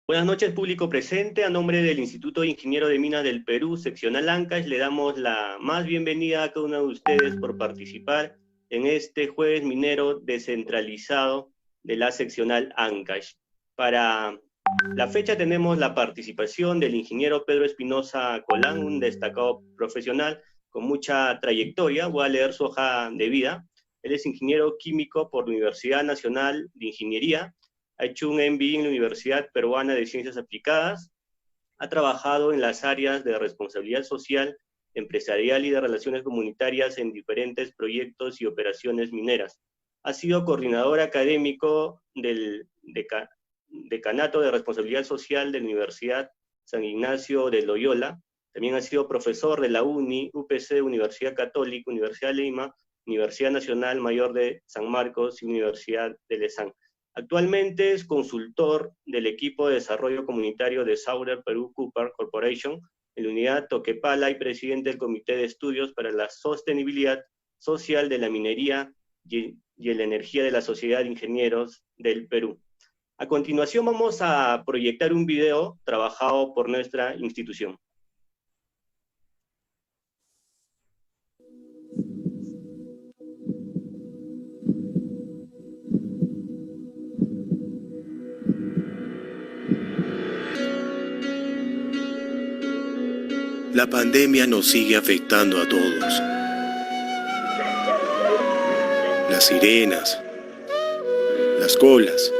Buenas noches, público presente. A nombre del Instituto de Ingeniero de Minas del Perú, seccional Ancash, le damos la más bienvenida a cada uno de ustedes por participar en este jueves minero descentralizado de la seccional Ancash. Para la fecha tenemos la participación del ingeniero Pedro Espinosa Colán, un destacado profesional con mucha trayectoria. Voy a leer su hoja de vida. Él es ingeniero químico por la Universidad Nacional de Ingeniería. Ha hecho un MBA en la Universidad Peruana de Ciencias Aplicadas, ha trabajado en las áreas de responsabilidad social, empresarial y de relaciones comunitarias en diferentes proyectos y operaciones mineras. Ha sido coordinador académico del Decanato de Responsabilidad Social de la Universidad San Ignacio de Loyola. También ha sido profesor de la UNI, UPC, Universidad Católica, Universidad de Lima, Universidad Nacional Mayor de San Marcos y Universidad de Lezán. Actualmente es consultor del equipo de desarrollo comunitario de Saurer Perú Cooper Corporation en la unidad Toquepala y presidente del Comité de Estudios para la Sostenibilidad Social de la Minería y la Energía de la Sociedad de Ingenieros del Perú. A continuación vamos a proyectar un video trabajado por nuestra institución. La pandemia nos sigue afectando a todos. Las sirenas, las colas,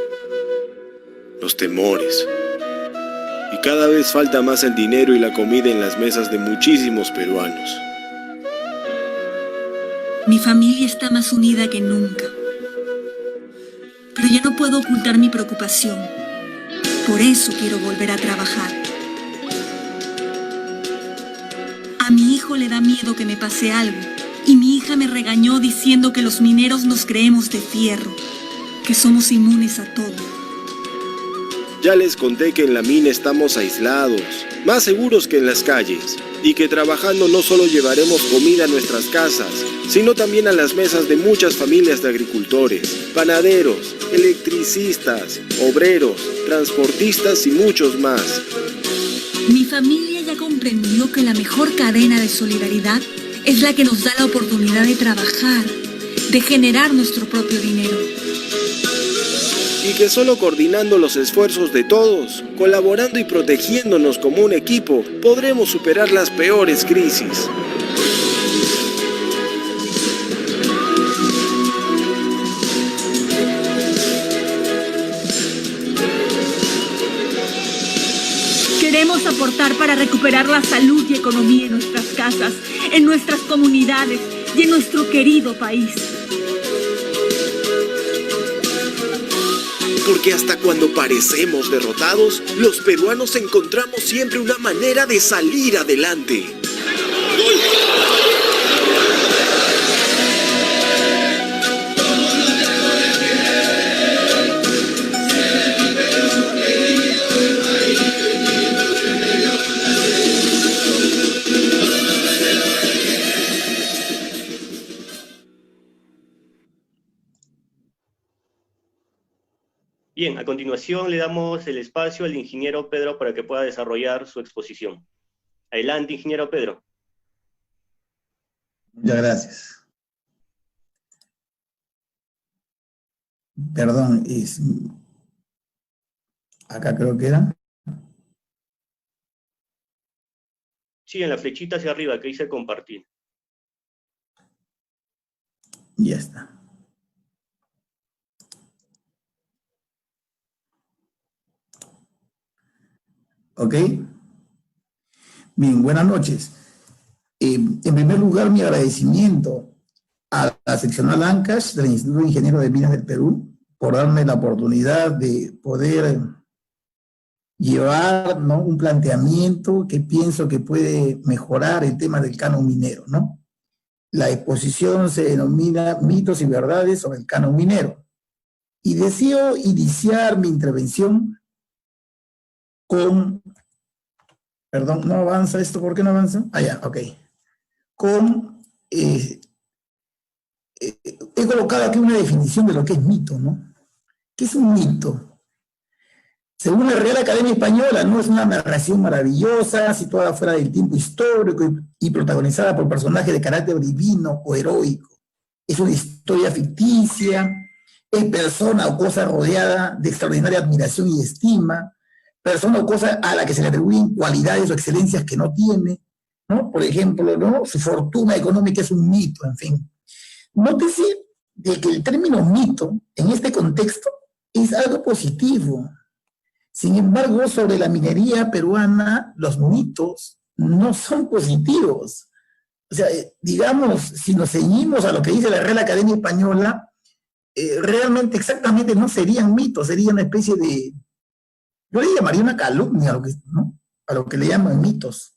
los temores. Y cada vez falta más el dinero y la comida en las mesas de muchísimos peruanos. Mi familia está más unida que nunca. Pero ya no puedo ocultar mi preocupación. Por eso quiero volver a trabajar. A mi hijo le da miedo que me pase algo, y mi hija me regañó diciendo que los mineros nos creemos de fierro, que somos inmunes a todo. Ya les conté que en la mina estamos aislados, más seguros que en las calles, y que trabajando no solo llevaremos comida a nuestras casas, sino también a las mesas de muchas familias de agricultores, panaderos, electricistas, obreros, transportistas y muchos más. Mi familia ya comprendió que la mejor cadena de solidaridad es la que nos da la oportunidad de trabajar, de generar nuestro propio dinero. Y que solo coordinando los esfuerzos de todos, colaborando y protegiéndonos como un equipo, podremos superar las peores crisis. Queremos aportar para recuperar la salud y economía en nuestras casas, en nuestras comunidades y en nuestro querido país. Porque hasta cuando parecemos derrotados, los peruanos encontramos siempre una manera de salir adelante. Bien, a continuación le damos el espacio al ingeniero Pedro para que pueda desarrollar su exposición. Adelante, ingeniero Pedro. Muchas gracias. Perdón, acá creo que era. Sí, en la flechita hacia arriba que dice compartir. Ya está. ¿Ok? Bien, buenas noches. En primer lugar, mi agradecimiento a la seccional Ancash del Instituto de Ingeniero de Minas del Perú por darme la oportunidad de poder llevar, ¿no?, un planteamiento que pienso que puede mejorar el tema del canon minero, ¿no? La exposición se denomina Mitos y Verdades sobre el canon minero. Y deseo iniciar mi intervención con, perdón, no avanza esto, ¿por qué no avanza? Ah, ya, ok. He colocado aquí una definición de lo que es mito, ¿no? ¿Qué es un mito? Según la Real Academia Española, no es una narración maravillosa, situada fuera del tiempo histórico y protagonizada por personajes de carácter divino o heroico. Es una historia ficticia, es persona o cosa rodeada de extraordinaria admiración y estima, persona o cosa a la que se le atribuyen cualidades o excelencias que no tiene, ¿no? Por ejemplo, ¿no? Su fortuna económica es un mito, en fin. Nótese de que el término mito, en este contexto, es algo positivo. Sin embargo, sobre la minería peruana, los mitos no son positivos. O sea, digamos, si nos ceñimos a lo que dice la Real Academia Española, realmente exactamente no serían mitos, sería una especie de, yo le llamaría una calumnia, ¿no? A lo que le llaman mitos.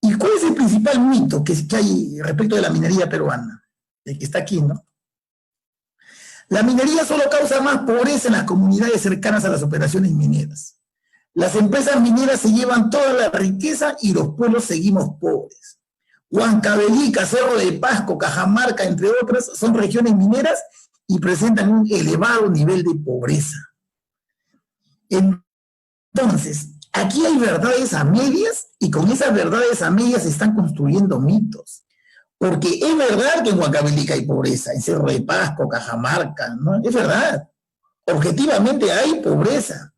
¿Y cuál es el principal mito que hay respecto de la minería peruana? El que está aquí, ¿no? La minería solo causa más pobreza en las comunidades cercanas a las operaciones mineras. Las empresas mineras se llevan toda la riqueza y los pueblos seguimos pobres. Huancavelica, Cerro de Pasco, Cajamarca, entre otras, son regiones mineras y presentan un elevado nivel de pobreza. Entonces, aquí hay verdades a medias y con esas verdades a medias se están construyendo mitos. Porque es verdad que en Huancavelica hay pobreza, en Cerro de Pasco, Cajamarca, ¿no? Es verdad. Objetivamente hay pobreza.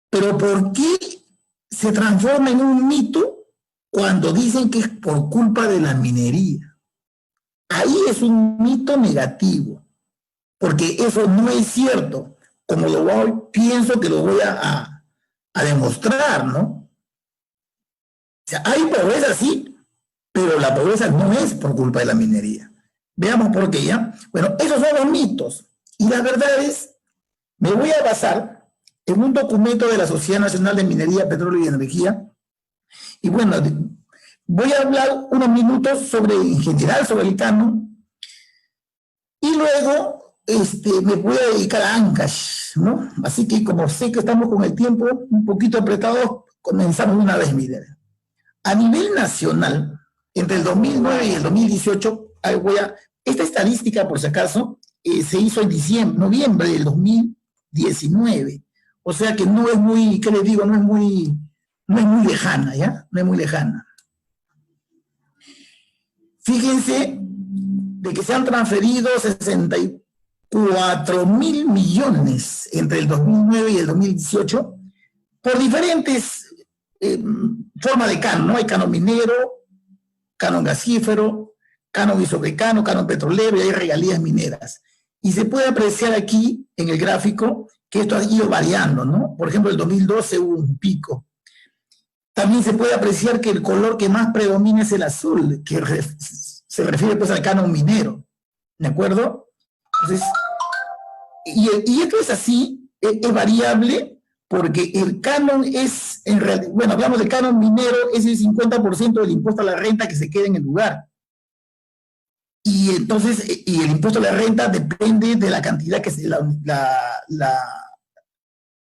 Pero ¿por qué se transforma en un mito cuando dicen que es por culpa de la minería? Ahí es un mito negativo, porque eso no es cierto, como pienso que lo voy a demostrar, ¿no? O sea, hay pobreza, sí, pero la pobreza no es por culpa de la minería. Veamos por qué, ¿ya? Bueno, esos son los mitos. Y las verdades, me voy a basar en un documento de la Sociedad Nacional de Minería, Petróleo y Energía. Y bueno, voy a hablar unos minutos en general sobre el canon. Y luego me voy a dedicar a Ancash, ¿no? Así que como sé que estamos con el tiempo un poquito apretados, comenzamos una vez, miren. A nivel nacional, entre el 2009 y el 2018, esta estadística, por si acaso, se hizo en noviembre del 2019. O sea que no es muy, ¿qué les digo? No es muy lejana, ¿ya? No es muy lejana. Fíjense de que se han transferido 64.000 millones entre el 2009 y el 2018 por diferentes formas de canon, ¿no? Hay canon minero, canon gasífero, canon isobrecano, canon petrolero y hay regalías mineras. Y se puede apreciar aquí en el gráfico que esto ha ido variando, ¿no? Por ejemplo, en el 2012 hubo un pico. También se puede apreciar que el color que más predomina es el azul, que se refiere pues al canon minero, ¿de acuerdo? Entonces, y esto es así, es variable, porque el canon es, en realidad, bueno, hablamos del canon minero, es el 50% del impuesto a la renta que se queda en el lugar. Y entonces, y el impuesto a la renta depende de la cantidad que la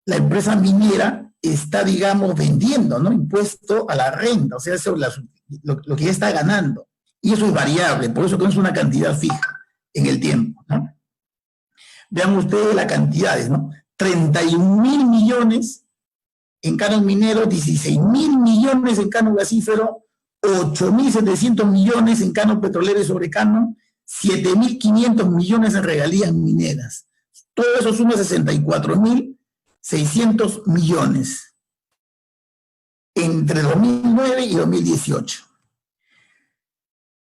empresa minera está, digamos, vendiendo, ¿no? Impuesto a la renta, o sea, eso lo que ya está ganando. Y eso es variable, por eso que no es una cantidad fija en el tiempo, ¿no? Vean ustedes las cantidades, ¿no? 31.000 millones en canon minero, 16.000 millones en canon gasífero, 8.700 millones en canon petrolero y sobre canon, 7.500 millones en regalías mineras. Todo eso suma 64.600 millones entre 2009 y 2018.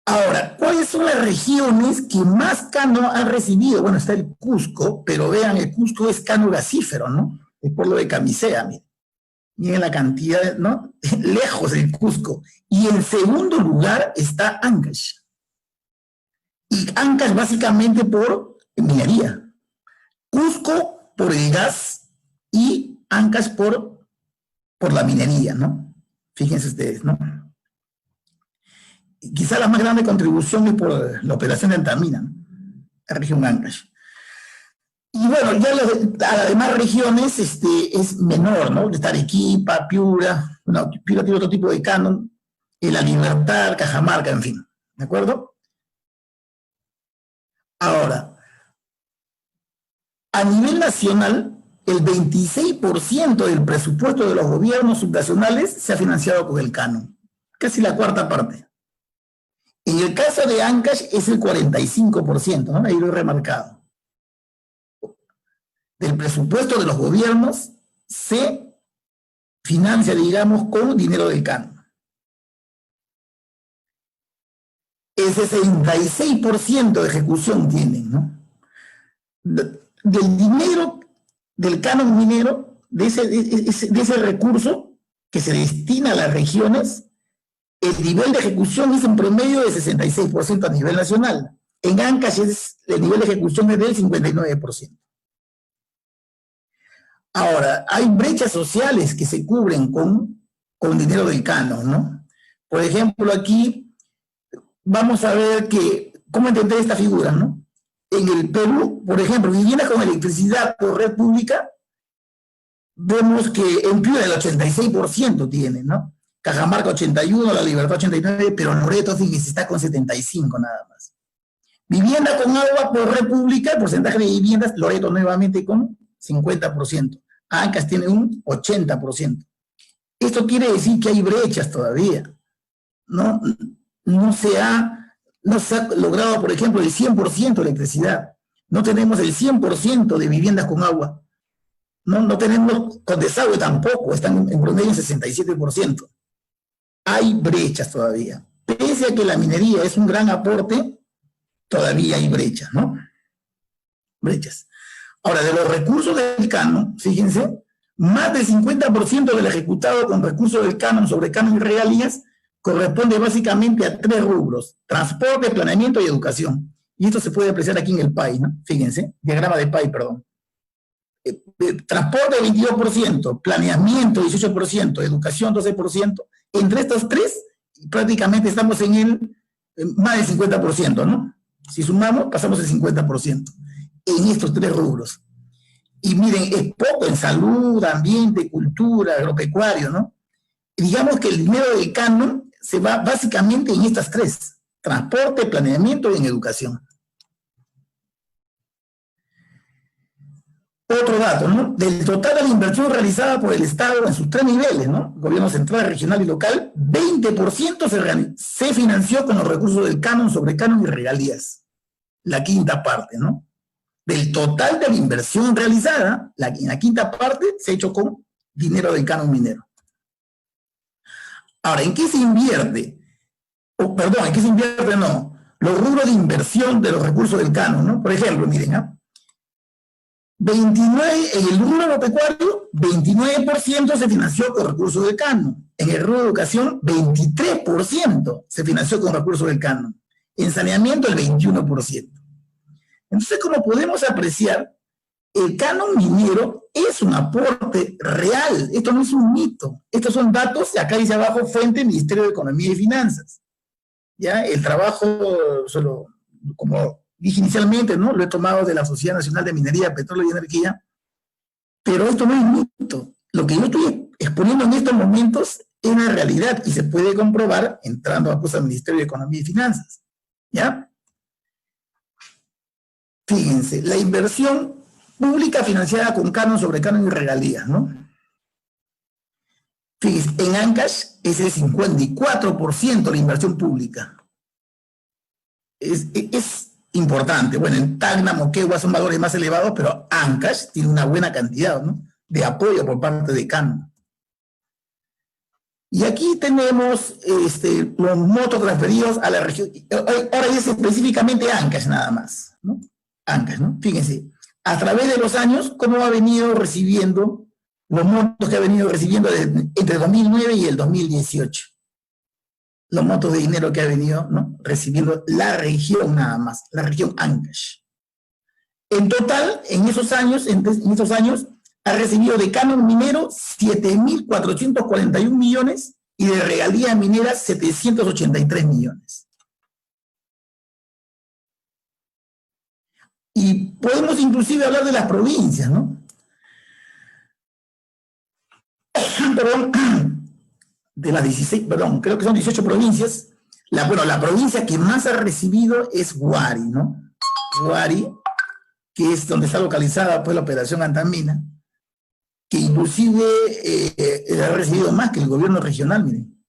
Ahora, ¿cuáles son las regiones que más canon han recibido? Bueno, está el Cusco, pero vean, el Cusco es canon gasífero, ¿no? Es por lo de Camisea, miren. Miren la cantidad, ¿no? Lejos del Cusco. Y en segundo lugar está Ancash. Y Ancash básicamente por minería. Cusco por el gas y Ancash por la minería, ¿no? Fíjense ustedes, ¿no? Y quizá la más grande contribución es por la operación de Antamina, ¿no? La región Ancash. Y bueno, ya a las demás regiones es menor, ¿no? Está Arequipa, Piura, bueno, Piura tiene otro tipo de canon, La Libertad, Cajamarca, en fin, ¿de acuerdo? Ahora, a nivel nacional, el 26% del presupuesto de los gobiernos subnacionales se ha financiado con el canon, casi la cuarta parte. En el caso de Ancash es el 45%, ¿no? Ahí lo he remarcado. Del presupuesto de los gobiernos se financia, digamos, con dinero del canon. El 66% de ejecución tienen, ¿no? Del dinero del canon minero, de ese recurso que se destina a las regiones, el nivel de ejecución es en promedio de 66% a nivel nacional. En Ancash el nivel de ejecución es del 59%. Ahora, hay brechas sociales que se cubren con dinero del canon, ¿no? Por ejemplo, aquí vamos a ver cómo entender esta figura, ¿no? En el Perú, por ejemplo, viviendas con electricidad por red pública, vemos que en Piura el 86% tienen, ¿no? Cajamarca 81, La Libertad 89, pero Loreto, fíjense, está con 75 nada más. Vivienda con agua por red pública, el porcentaje de viviendas, Loreto nuevamente con 50%. Ancash tiene un 80%. Esto quiere decir que hay brechas todavía, ¿no? No se ha logrado, por ejemplo, el 100% de electricidad. No tenemos el 100% de viviendas con agua. No tenemos con desagüe tampoco, están en promedio en 67%. Hay brechas todavía. Pese a que la minería es un gran aporte, todavía hay brechas, ¿no? Brechas. Ahora, de los recursos del canon, fíjense, más del 50% del ejecutado con recursos del canon sobre canon y regalías corresponde básicamente a 3 rubros: transporte, planeamiento y educación. Y esto se puede apreciar aquí en el PAI, ¿no? Fíjense, diagrama de PAI, perdón. Transporte 22%, planeamiento 18%, educación 12%. Entre estos 3, prácticamente estamos en más del 50%, ¿no? Si sumamos, pasamos el 50% en estos 3 rubros. Y miren, es poco en salud, ambiente, cultura, agropecuario, ¿no? Y digamos que el dinero del canon se va básicamente en estas 3: transporte, planeamiento y en educación. Otro dato, ¿no? Del total de la inversión realizada por el Estado en sus 3 niveles, ¿no? Gobierno central, regional y local, 20% se financió con los recursos del canon, sobre canon y regalías. La quinta parte, ¿no? Del total de la inversión realizada, en la quinta parte se ha hecho con dinero del canon minero. Ahora, ¿en qué se invierte? ¿En qué se invierte? No. Los rubros de inversión de los recursos del canon, ¿no? Por ejemplo, miren, ¿ah? 29, en el rubro agropecuario, 29% se financió con recursos del canon. En el rubro de educación, 23% se financió con recursos del canon. En saneamiento, el 21%. Entonces, como podemos apreciar, el canon minero es un aporte real. Esto no es un mito. Estos son datos, acá dice abajo, fuente Ministerio de Economía y Finanzas. ¿Ya? El trabajo, como dije inicialmente, ¿no? Lo he tomado de la Sociedad Nacional de Minería, Petróleo y Energía, pero esto no es mito. Lo que yo estoy exponiendo en estos momentos es la realidad y se puede comprobar entrando al Ministerio de Economía y Finanzas. ¿Ya? Fíjense, la inversión pública financiada con canon, sobre canon y regalías, ¿no? Fíjense, en Ancash es el 54% la inversión pública. Es importante. Bueno, en Tacna, Moquegua son valores más elevados, pero Ancash tiene una buena cantidad, ¿no?, de apoyo por parte de canon. Y aquí tenemos los montos transferidos a la región. Ahora es específicamente Ancash nada más, ¿no? Ancash, ¿no? Fíjense, a través de los años, cómo ha venido recibiendo los montos que ha venido recibiendo entre 2009 y el 2018. Los montos de dinero que ha venido, ¿no?, recibiendo la región nada más, la región Ancash. En total, en esos años, ha recibido de canon minero 7.441 millones y de regalía minera 783 millones. Y podemos inclusive hablar de las provincias, ¿no? Perdón, de las 16, perdón, creo que son 18 provincias. La provincia que más ha recibido es Huari, ¿no? Huari, que es donde está localizada pues la operación Antamina, que inclusive ha recibido más que el gobierno regional, miren,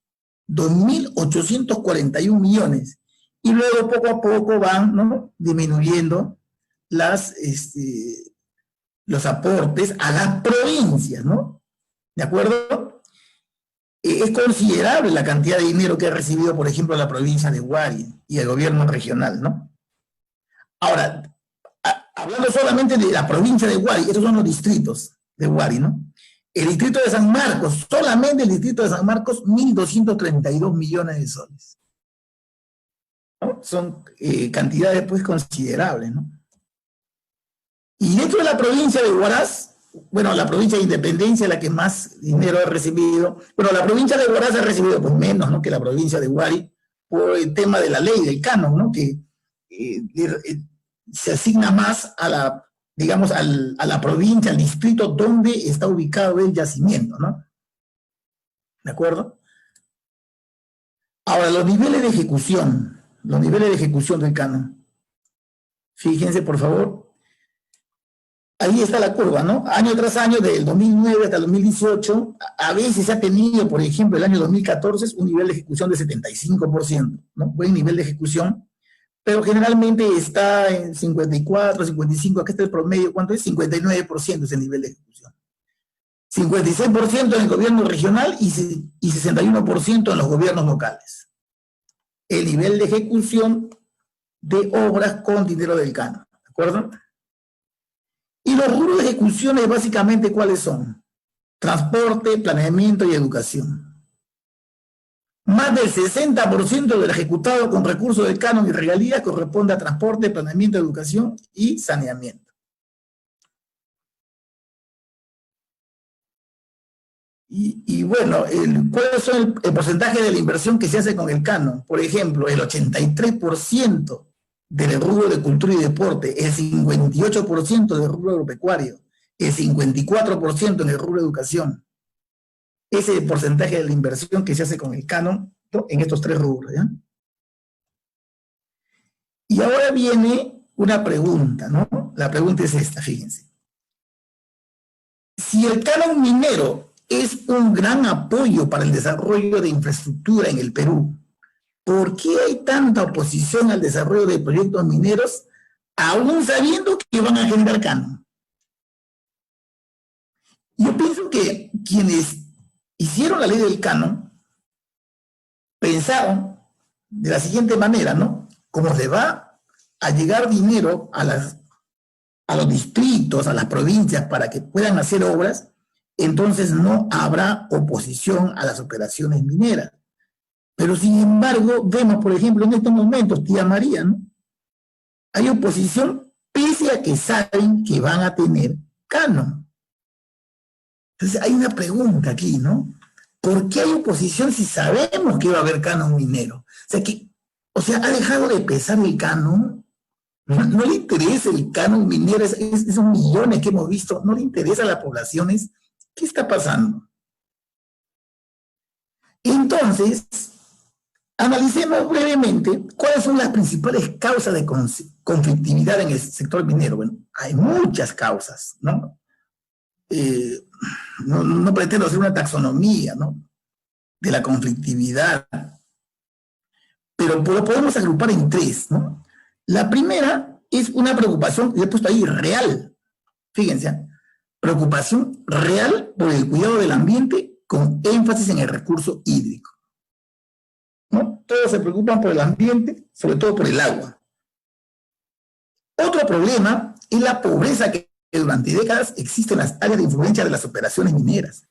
2.841 millones. Y luego poco a poco van, ¿no?, disminuyendo los aportes a las provincias, ¿no? ¿De acuerdo? Es considerable la cantidad de dinero que ha recibido, por ejemplo, la provincia de Huari y el gobierno regional, ¿no? Ahora, hablando solamente de la provincia de Huari, estos son los distritos de Huari, ¿no? El distrito de San Marcos, solamente el distrito de San Marcos, 1.232 millones de soles, ¿no? Son cantidades, pues, considerables, ¿no? Y dentro de la provincia de Huaraz, bueno, la provincia de Independencia es la que más dinero ha recibido. Bueno, la provincia de Huaraz ha recibido, pues, menos, ¿no?, que la provincia de Huari, por el tema de la ley del canon, ¿no?, que se asigna más a la, digamos, a la provincia, al distrito donde está ubicado el yacimiento, ¿no? ¿De acuerdo? Ahora, los niveles de ejecución del canon. Fíjense, por favor. Ahí está la curva, ¿no? Año tras año, del 2009 hasta el 2018, a veces se ha tenido, por ejemplo, el año 2014, un nivel de ejecución de 75%, ¿no? Buen nivel de ejecución, pero generalmente está en 54, 55, acá está el promedio, ¿cuánto es? 59% es el nivel de ejecución. 56% en el gobierno regional y 61% en los gobiernos locales. El nivel de ejecución de obras con dinero del canon, ¿de acuerdo? Y los rubros de ejecuciones, básicamente, ¿cuáles son? Transporte, planeamiento y educación. Más del 60% del ejecutado con recursos del canon y regalías corresponde a transporte, planeamiento, educación y saneamiento. Y bueno, ¿cuáles son el porcentaje de la inversión que se hace con el canon? Por ejemplo, el 83% del rubro de cultura y deporte, el 58% del rubro agropecuario, el 54% en el rubro de educación. Ese es el porcentaje de la inversión que se hace con el canon, ¿no?, en estos tres rubros, ¿ya? Y ahora viene una pregunta, ¿no? La pregunta es esta, fíjense. Si el canon minero es un gran apoyo para el desarrollo de infraestructura en el Perú, ¿por qué hay tanta oposición al desarrollo de proyectos mineros, aún sabiendo que van a generar canon? Yo pienso que quienes hicieron la ley del canon pensaron de la siguiente manera, ¿no? Como le va a llegar dinero a los distritos, a las provincias, para que puedan hacer obras, entonces no habrá oposición a las operaciones mineras. Pero sin embargo, vemos, por ejemplo, en estos momentos, tía María, ¿no?, hay oposición pese a que saben que van a tener canon. Entonces hay una pregunta aquí, ¿no? ¿Por qué hay oposición si sabemos que va a haber canon minero? O sea, ¿ha dejado de pesar el canon? ¿No le interesa el canon minero? Esos millones que hemos visto, ¿no le interesa a las poblaciones? ¿Qué está pasando? Entonces, analicemos brevemente cuáles son las principales causas de conflictividad en el sector minero. Bueno, hay muchas causas, ¿no? No pretendo hacer una taxonomía, ¿no?, de la conflictividad, pero lo podemos agrupar en tres, ¿no? La primera es una preocupación, yo he puesto ahí, real. Fíjense, preocupación real por el cuidado del ambiente con énfasis en el recurso hídrico, ¿no? Todos se preocupan por el ambiente, sobre todo por el agua. Otro problema es la pobreza que durante décadas existe en las áreas de influencia de las operaciones mineras.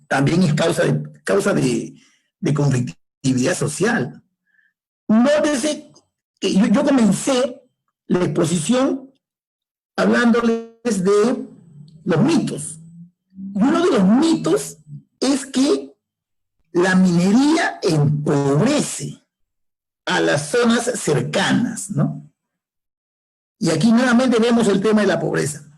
También es causa de conflictividad social. Nótese que yo comencé la exposición hablándoles de los mitos. Y uno de los mitos es que la minería empobrece a las zonas cercanas, ¿no? Y aquí nuevamente vemos el tema de la pobreza.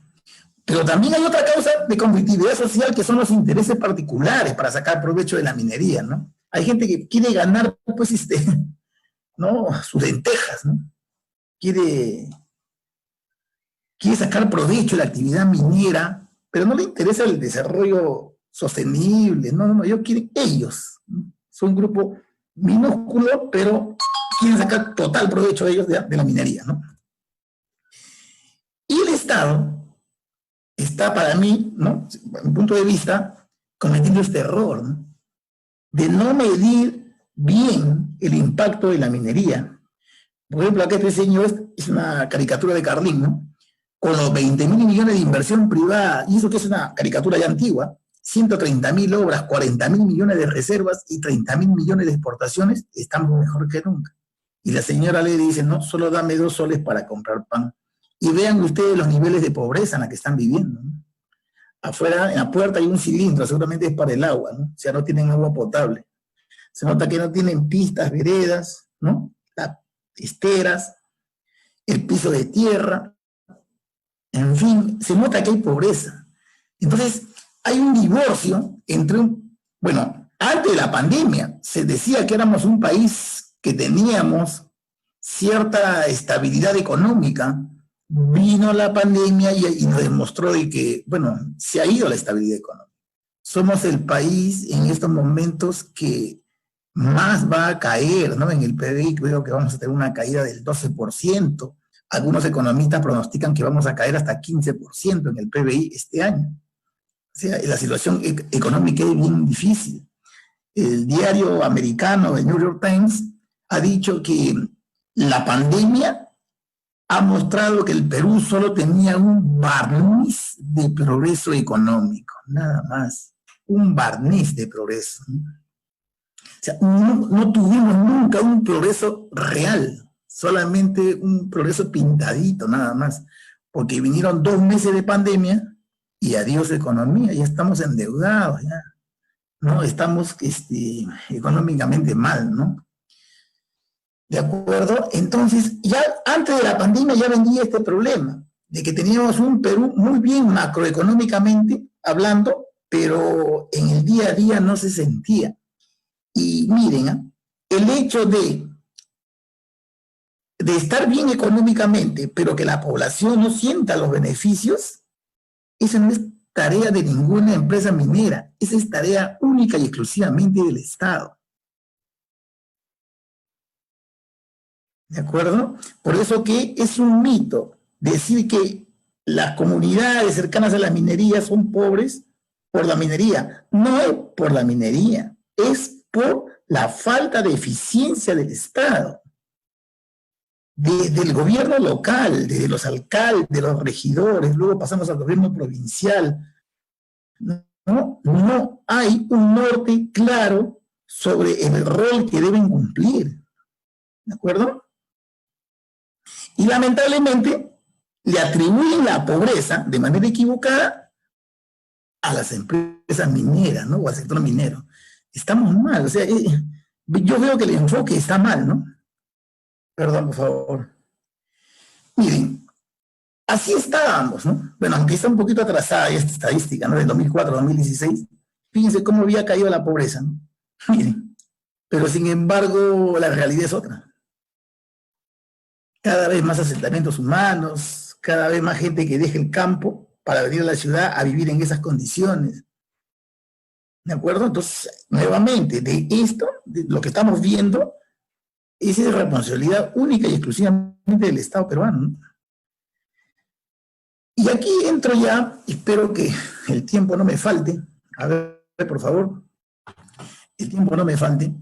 Pero también hay otra causa de conflictividad social, que son los intereses particulares para sacar provecho de la minería, ¿no? Hay gente que quiere ganar, pues, ¿no?, sus lentejas, ¿no? Quiere sacar provecho de la actividad minera pero no le interesa el desarrollo sostenible, no, ellos quieren, ellos, son un grupo minúsculo, pero quieren sacar total provecho ellos de la minería, ¿no? Y el Estado está para mí, ¿no?, desde mi punto de vista, cometiendo este error, ¿no?, de no medir bien el impacto de la minería. Por ejemplo, acá este señor es una caricatura de Carlín, ¿no?, con los 20.000 millones de inversión privada, y eso que es una caricatura ya antigua, 130.000 obras, 40.000 millones de reservas y 30.000 millones de exportaciones, estamos mejor que nunca. Y la señora le dice, no, solo dame 2 soles para comprar pan. Y vean ustedes los niveles de pobreza en la que están viviendo, ¿no? Afuera, en la puerta hay un cilindro, seguramente es para el agua, ¿no? O sea, no tienen agua potable. Se nota que no tienen pistas, veredas, ¿no?, esteras, el piso de tierra, en fin, se nota que hay pobreza. Entonces, hay un divorcio entre bueno, antes de la pandemia se decía que éramos un país que teníamos cierta estabilidad económica. Vino la pandemia y nos demostró de que, bueno, se ha ido la estabilidad económica. Somos el país en estos momentos que más va a caer, ¿no? En el PBI creo que vamos a tener una caída del 12%. Algunos economistas pronostican que vamos a caer hasta 15% en el PBI este año. O sea, la situación económica es bien difícil. El diario americano, el New York Times, ha dicho que la pandemia ha mostrado que el Perú solo tenía un barniz de progreso económico, nada más, un barniz de progreso. O sea, no tuvimos nunca un progreso real, solamente un progreso pintadito, nada más, porque vinieron 2 meses de pandemia y adiós economía, ya estamos endeudados, ya, ¿no? Estamos económicamente mal, ¿no? ¿De acuerdo? Entonces, ya antes de la pandemia ya venía este problema, de que teníamos un Perú muy bien macroeconómicamente hablando, pero en el día a día no se sentía. Y miren, el hecho de estar bien económicamente, pero que la población no sienta los beneficios, eso no es tarea de ninguna empresa minera, esa es tarea única y exclusivamente del Estado. ¿De acuerdo? Por eso que es un mito decir que las comunidades cercanas a la minería son pobres por la minería. No es por la minería, es por la falta de eficiencia del Estado, del gobierno local, de los alcaldes, de los regidores, luego pasamos al gobierno provincial. No hay un norte claro sobre el rol que deben cumplir. ¿De acuerdo? Y lamentablemente le atribuyen la pobreza de manera equivocada a las empresas mineras, ¿no? O al sector minero. Estamos mal, o sea, yo veo que el enfoque está mal, ¿no? Perdón, por favor. Miren, así estábamos, ¿no? Bueno, aunque está un poquito atrasada esta estadística, ¿no? Del 2004 al 2016, fíjense cómo había caído la pobreza, ¿no? Miren, pero sin embargo la realidad es otra. Cada vez más asentamientos humanos, cada vez más gente que deja el campo para venir a la ciudad a vivir en esas condiciones. ¿De acuerdo? Entonces, nuevamente, de esto, de lo que estamos viendo, esa es responsabilidad única y exclusivamente del Estado peruano, ¿no? Y aquí entro ya, espero que el tiempo no me falte, a ver, por favor, el tiempo no me falte,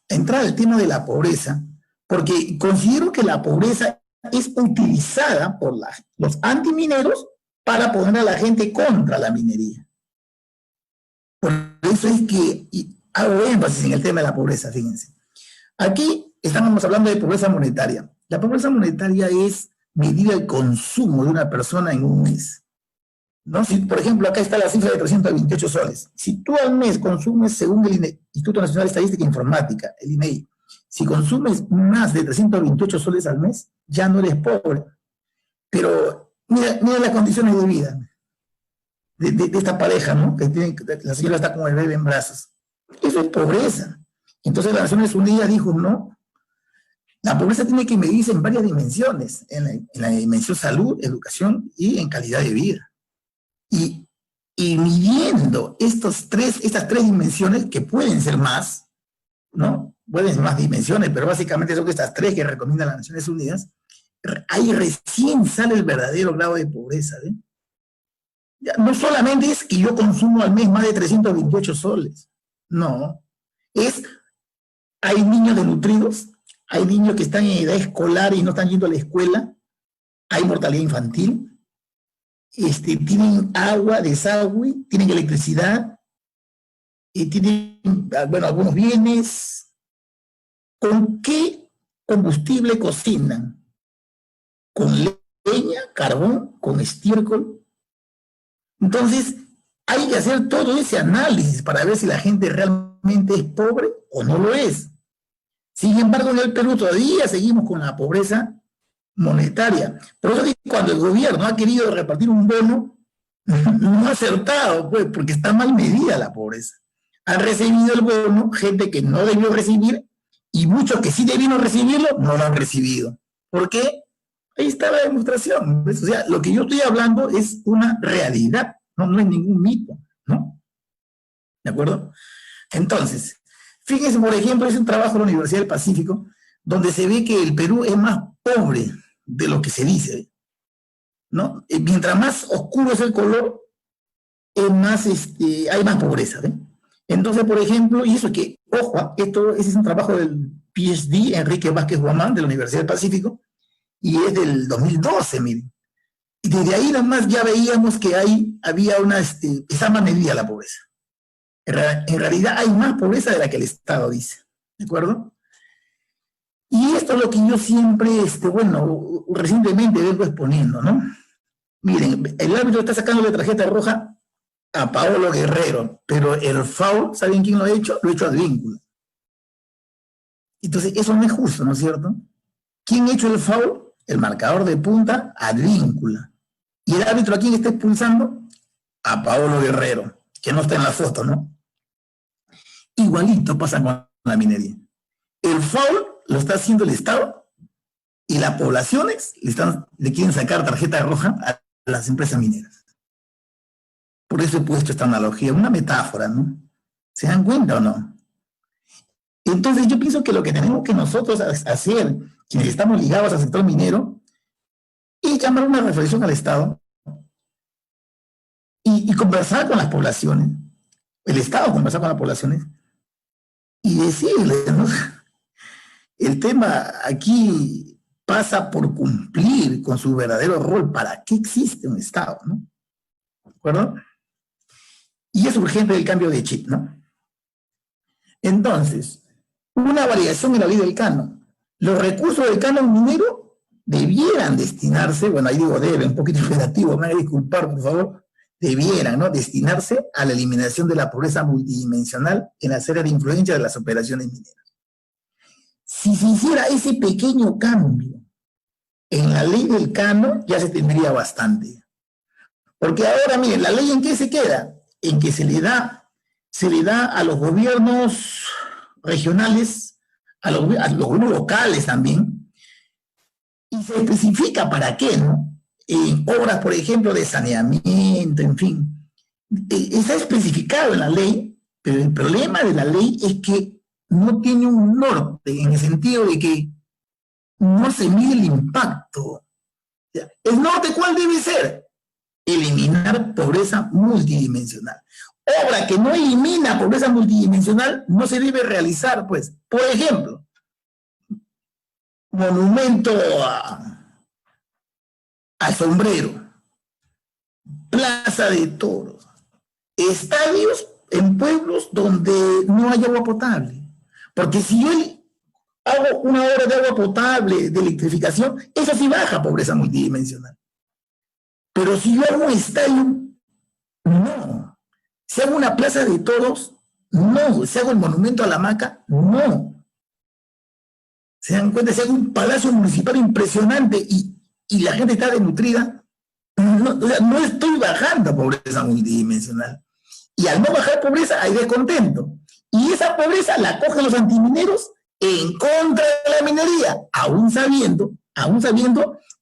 a entrar al tema de la pobreza, porque considero que la pobreza es utilizada por los antimineros para poner a la gente contra la minería. Por eso es que hago énfasis en el tema de la pobreza, fíjense. Aquí estamos hablando de pobreza monetaria. La pobreza monetaria es medir el consumo de una persona en un mes, ¿no? Si, por ejemplo, acá está la cifra de 328 soles. Si tú al mes consumes, según el Instituto Nacional de Estadística e Informática, el INEI, si consumes más de 328 soles al mes, ya no eres pobre. Pero mira las condiciones de vida de esta pareja, ¿no? La señora está con el bebé en brazos. Eso es pobreza. Entonces las Naciones Unidas dijo, no, la pobreza tiene que medirse en varias dimensiones, en la dimensión salud, educación y en calidad de vida. Y y midiendo estas tres dimensiones, que pueden ser más, ¿no? Pueden ser más dimensiones, pero básicamente son estas tres que recomiendan las Naciones Unidas, ahí recién sale el verdadero grado de pobreza, ¿eh? Ya, no solamente es que yo consumo al mes más de 328 soles, no, hay niños desnutridos, hay niños que están en edad escolar y no están yendo a la escuela, hay mortalidad infantil, tienen agua, desagüe, tienen electricidad, y tienen, bueno, algunos bienes. ¿Con qué combustible cocinan? ¿Con leña, carbón, con estiércol? Entonces, hay que hacer todo ese análisis para ver si la gente realmente es pobre o no lo es. Sin embargo, en el Perú todavía seguimos con la pobreza monetaria. Por eso cuando el gobierno ha querido repartir un bono, no ha acertado, pues, porque está mal medida la pobreza. Han recibido el bono gente que no debió recibir, y muchos que sí debieron recibirlo, no lo han recibido. ¿Por qué? Ahí está la demostración. ¿Ves? O sea, lo que yo estoy hablando es una realidad, no es ningún mito, ¿no? ¿De acuerdo? Entonces, fíjense, por ejemplo, es un trabajo de la Universidad del Pacífico, donde se ve que el Perú es más pobre de lo que se dice, ¿no? Mientras más oscuro es el color, hay más pobreza, ¿eh? Entonces, por ejemplo, y eso que, ojo, ese es un trabajo del PhD, Enrique Vázquez Guamán, de la Universidad del Pacífico, y es del 2012, miren. Y desde ahí nomás ya veíamos que había esa medida la pobreza. En realidad hay más pobreza de la que el Estado dice, ¿de acuerdo? Y esto es lo que yo siempre, recientemente vengo exponiendo, ¿no? Miren, el árbitro está sacando la tarjeta roja a Paolo Guerrero, pero el foul, ¿saben quién lo ha hecho? Lo ha hecho Advíncula. Entonces, eso no es justo, ¿no es cierto? ¿Quién ha hecho el foul? El marcador de punta, Advíncula. ¿Y el árbitro a quién está expulsando? A Paolo Guerrero, que no está en la foto, ¿no? Igualito pasa con la minería. El foul lo está haciendo el Estado y las poblaciones le quieren sacar tarjeta roja a las empresas mineras. Por eso he puesto esta analogía, una metáfora, ¿no? ¿Se dan cuenta o no? Entonces yo pienso que lo que tenemos que nosotros hacer, quienes estamos ligados al sector minero, es llamar una reflexión al Estado y conversar con las poblaciones, el Estado conversar con las poblaciones y decirles, ¿no? El tema aquí pasa por cumplir con su verdadero rol. ¿Para qué existe un Estado, no? ¿De acuerdo? Y es urgente el cambio de chip, ¿no? Entonces, una variación en la ley del canon. Los recursos del canon minero debieran destinarse, bueno, ahí digo debe, un poquito imperativo, me voy a disculpar, por favor, debieran, ¿no?, destinarse a la eliminación de la pobreza multidimensional en las áreas de influencia de las operaciones mineras. Si se hiciera ese pequeño cambio en la ley del canon, ya se tendría bastante. Porque ahora, miren, ¿la ley en qué se queda? En que se le da a los gobiernos regionales, a los gobiernos locales también, y se especifica para qué, ¿no? En obras, por ejemplo, de saneamiento, en fin. Está especificado en la ley, pero el problema de la ley es que no tiene un norte, en el sentido de que no se mide el impacto. ¿El norte cuál debe ser? Eliminar pobreza multidimensional. Obra que no elimina pobreza multidimensional no se debe realizar, pues. Por ejemplo, monumento al sombrero, plaza de toros, estadios en pueblos donde no hay agua potable. Porque si yo hago una obra de agua potable, de electrificación, eso sí baja pobreza multidimensional. Pero si yo hago un estadio, no. Si hago una plaza de toros, no. Si hago el monumento a la hamaca, no. ¿Se dan cuenta? Si hago un palacio municipal impresionante y la gente está desnutrida, no estoy bajando pobreza multidimensional. Y al no bajar pobreza hay descontento. Y esa pobreza la cogen los antimineros en contra de la minería, aún sabiendo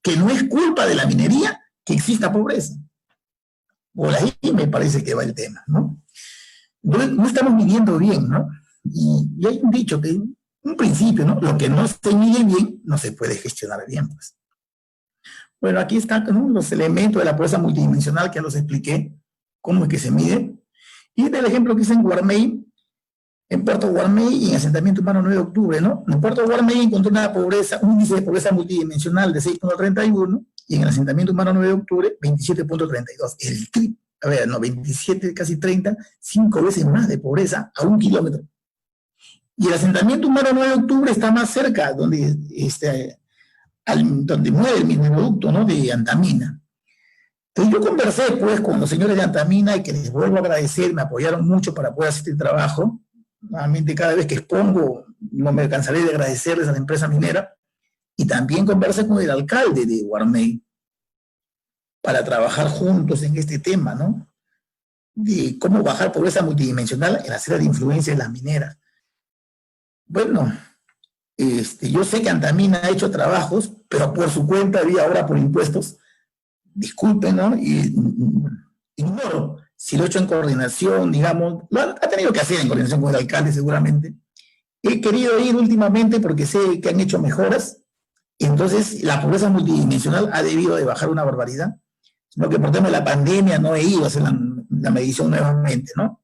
que no es culpa de la minería que exista pobreza. Por ahí me parece que va el tema, ¿no? No estamos midiendo bien, ¿no? Y hay un dicho que, un principio, ¿no? Lo que no se mide bien, no se puede gestionar bien, pues. Bueno, aquí están, ¿no?, los elementos de la pobreza multidimensional que ya los expliqué, cómo es que se mide. Y del ejemplo que hice en Guarmey, en Puerto Guarmey y en asentamiento humano 9 de octubre, ¿no? En Puerto Guarmey encontró una pobreza, un índice de pobreza multidimensional de 6.31 y en el asentamiento humano 9 de octubre 27.32. El triple, a ver, no, 27, casi 30, 5 veces más de pobreza a 1 kilómetro. Y el asentamiento humano 9 de octubre está más cerca, donde muere el mineroducto, ¿no?, de Antamina. Entonces yo conversé pues con los señores de Antamina y que les vuelvo a agradecer, me apoyaron mucho para poder hacer este trabajo. Nuevamente cada vez que expongo no me cansaré de agradecerles a la empresa minera. Y también conversé con el alcalde de Guarmey para trabajar juntos en este tema, ¿no?, de cómo bajar pobreza multidimensional en la esfera de influencia de las mineras. Bueno, yo sé que Antamina ha hecho trabajos, pero por su cuenta y ahora por impuestos. Disculpen, ¿no? Y ignoro si lo he hecho en coordinación, digamos, lo ha tenido que hacer en coordinación con el alcalde seguramente. He querido ir últimamente porque sé que han hecho mejoras, y entonces la pobreza multidimensional ha debido de bajar una barbaridad, sino que por tema de la pandemia no he ido a hacer la medición nuevamente, ¿no?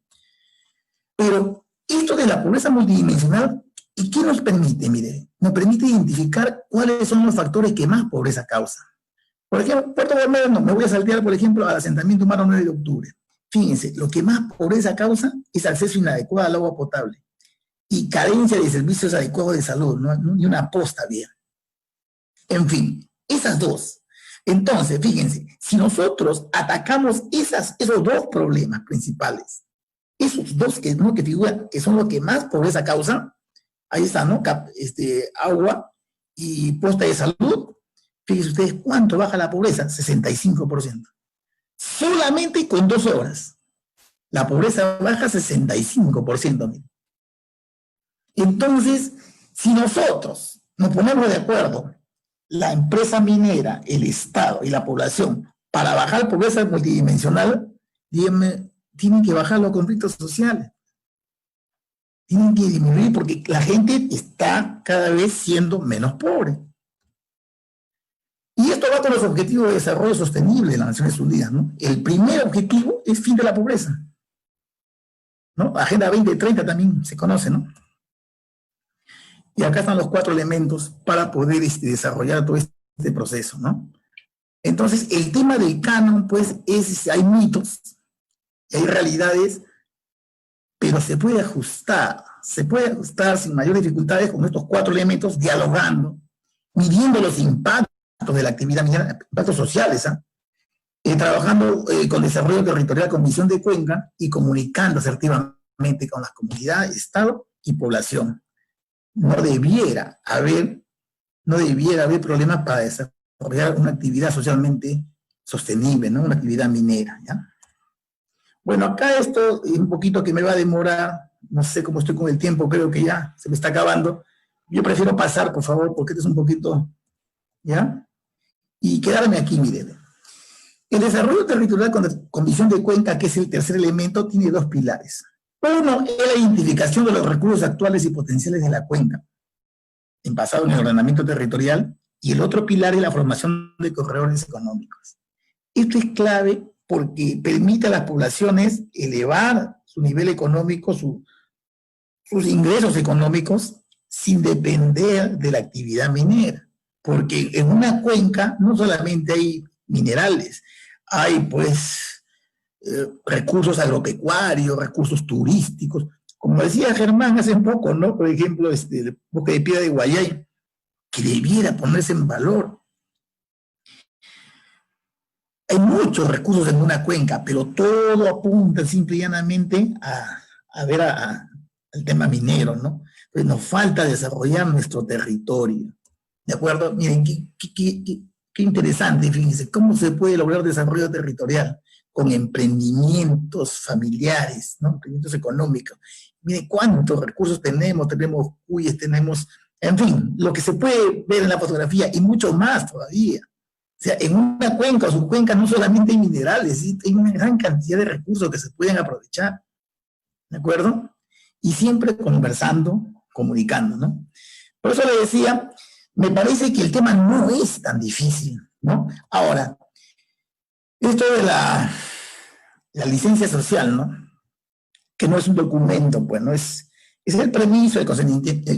Pero esto de la pobreza multidimensional, ¿y qué nos permite? Mire, nos permite identificar cuáles son los factores que más pobreza causan. Por ejemplo, Puerto Guarmey, no, me voy a saltear, por ejemplo, al asentamiento humano 9 de octubre. Fíjense, lo que más pobreza causa es acceso inadecuado al agua potable y carencia de servicios adecuados de salud, ¿no? Ni una posta bien. En fin, esas dos. Entonces, fíjense, si nosotros atacamos esos dos problemas principales, esos dos que figuran, que son los que más pobreza causan, ahí está, ¿no? Agua y posta de salud. Fíjense ustedes cuánto baja la pobreza, 65%. Solamente con 2 horas. La pobreza baja 65%. Miren. Entonces, si nosotros nos ponemos de acuerdo, la empresa minera, el Estado y la población, para bajar pobreza multidimensional, díganme, tienen que bajar los conflictos sociales. Tienen que disminuir porque la gente está cada vez siendo menos pobre. Y esto va con los objetivos de desarrollo sostenible de las Naciones Unidas, ¿no? El primer objetivo es fin de la pobreza, ¿no? Agenda 2030 también se conoce, ¿no? Y acá están los 4 elementos para poder desarrollar todo este proceso, ¿no? Entonces, el tema del canon, pues, hay mitos, hay realidades, pero se puede ajustar sin mayores dificultades con estos 4 elementos, dialogando, midiendo los impactos de la actividad minera, impactos sociales, trabajando con desarrollo territorial con visión de cuenca y comunicando asertivamente con las comunidades, Estado y población. No debiera haber problemas para desarrollar una actividad socialmente sostenible, ¿no? Una actividad minera, ¿ya? Bueno, acá esto es un poquito que me va a demorar, no sé cómo estoy con el tiempo, creo que ya se me está acabando. Yo prefiero pasar, por favor, porque esto es un poquito, ¿ya? Y quedarme aquí, miren. El desarrollo territorial con visión de cuenca, que es el tercer elemento, tiene 2 pilares. Uno es la identificación de los recursos actuales y potenciales de la cuenca, basado en el ordenamiento territorial, y el otro pilar es la formación de corredores económicos. Esto es clave porque permite a las poblaciones elevar su nivel económico, sus ingresos económicos, sin depender de la actividad minera. Porque en una cuenca no solamente hay minerales, hay pues recursos agropecuarios, recursos turísticos. Como decía Germán hace poco, ¿no? Por ejemplo, el bosque de piedra de Guayay, que debiera ponerse en valor. Hay muchos recursos en una cuenca, pero todo apunta simple y llanamente al tema minero, ¿no? Pues nos falta desarrollar nuestro territorio. ¿De acuerdo? Miren, qué interesante, fíjense, cómo se puede lograr desarrollo territorial con emprendimientos familiares, ¿no? Emprendimientos económicos. Miren cuántos recursos tenemos cuyes, tenemos, en fin, lo que se puede ver en la fotografía y mucho más todavía. sea, en una cuenca o subcuenca no solamente hay minerales, ¿sí? Hay una gran cantidad de recursos que se pueden aprovechar, ¿de acuerdo? Y siempre conversando, comunicando, ¿no? Por eso le decía, me parece que el tema no es tan difícil, ¿no? Ahora, esto de la licencia social, ¿no? Que no es un documento, pues, ¿no? Es el permiso, el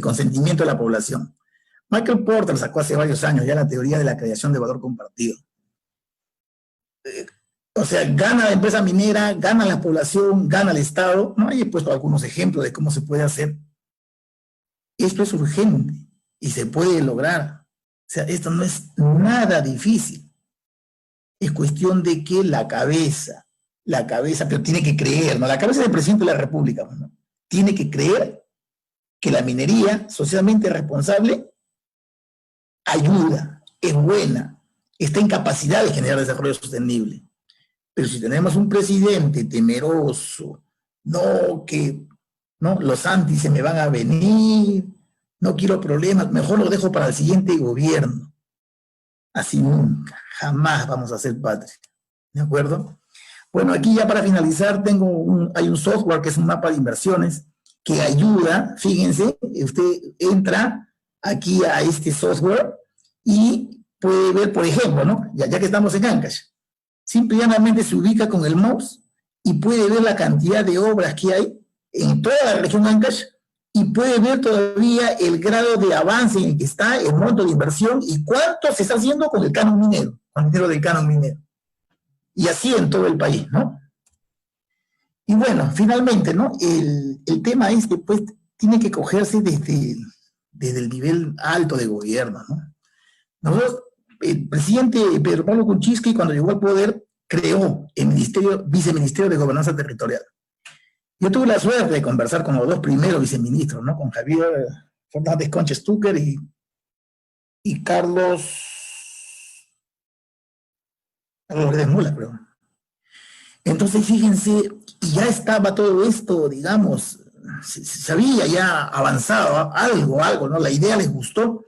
consentimiento de la población. Michael Porter sacó hace varios años ya la teoría de la creación de valor compartido. O sea, gana la empresa minera, gana la población, gana el Estado, ¿no? Ahí he puesto algunos ejemplos de cómo se puede hacer. Esto es urgente y se puede lograr. O sea, esto no es nada difícil. Es cuestión de que la cabeza, pero tiene que creer, ¿no? La cabeza del presidente de la República, ¿no? Tiene que creer que la minería socialmente responsable ayuda, es buena, está en capacidad de generar desarrollo sostenible. Pero si tenemos un presidente temeroso, no, que no, los antis se me van a venir, no quiero problemas, mejor lo dejo para el siguiente gobierno. Así nunca, jamás vamos a ser patria. ¿De acuerdo? Bueno, aquí ya para finalizar hay un software que es un mapa de inversiones que ayuda, fíjense, usted entra aquí a este software y puede ver, por ejemplo, ¿no? Ya que estamos en Ancash, simple y llanamente se ubica con el mouse y puede ver la cantidad de obras que hay en toda la región Ancash y puede ver todavía el grado de avance en el que está, el monto de inversión y cuánto se está haciendo con el canon minero, con el dinero del canon minero. Y así en todo el país, ¿no? Y bueno, finalmente, ¿no? El tema es que pues tiene que cogerse desde el nivel alto de gobierno, ¿no? Nosotros, el presidente Pedro Pablo Kuczynski, cuando llegó al poder, creó el viceministerio de Gobernanza Territorial. Yo tuve la suerte de conversar con los dos primeros viceministros, ¿no? Con Javier Fernández Concha Stucker y Carlos Lourdes Mula, creo. Entonces, fíjense, y ya estaba todo esto, digamos, se había ya avanzado algo, ¿no? La idea les gustó.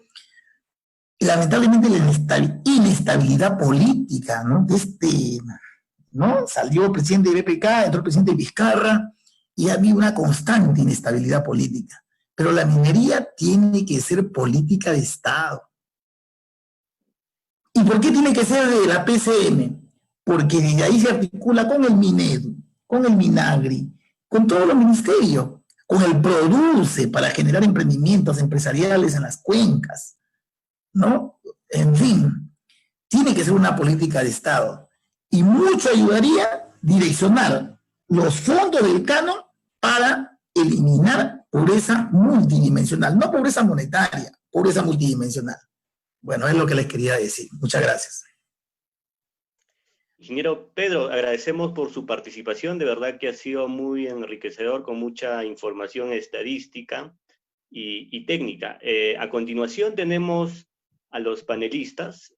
Y lamentablemente la inestabilidad política, ¿no? ¿no? Salió el presidente de BPK, entró el presidente Vizcarra, y había una constante inestabilidad política. Pero la minería tiene que ser política de Estado. ¿Y por qué tiene que ser de la PCM? Porque desde ahí se articula con el Minedu, con el Minagri, con todos los ministerios, con el Produce para generar emprendimientos empresariales en las cuencas, ¿no? En fin, tiene que ser una política de Estado. Y mucho ayudaría direccionar los fondos del canon para eliminar pobreza multidimensional, no pobreza monetaria, pobreza multidimensional. Bueno, es lo que les quería decir. Muchas gracias. Ingeniero Pedro, agradecemos por su participación, de verdad que ha sido muy enriquecedor, con mucha información estadística y técnica. A continuación tenemos a los panelistas,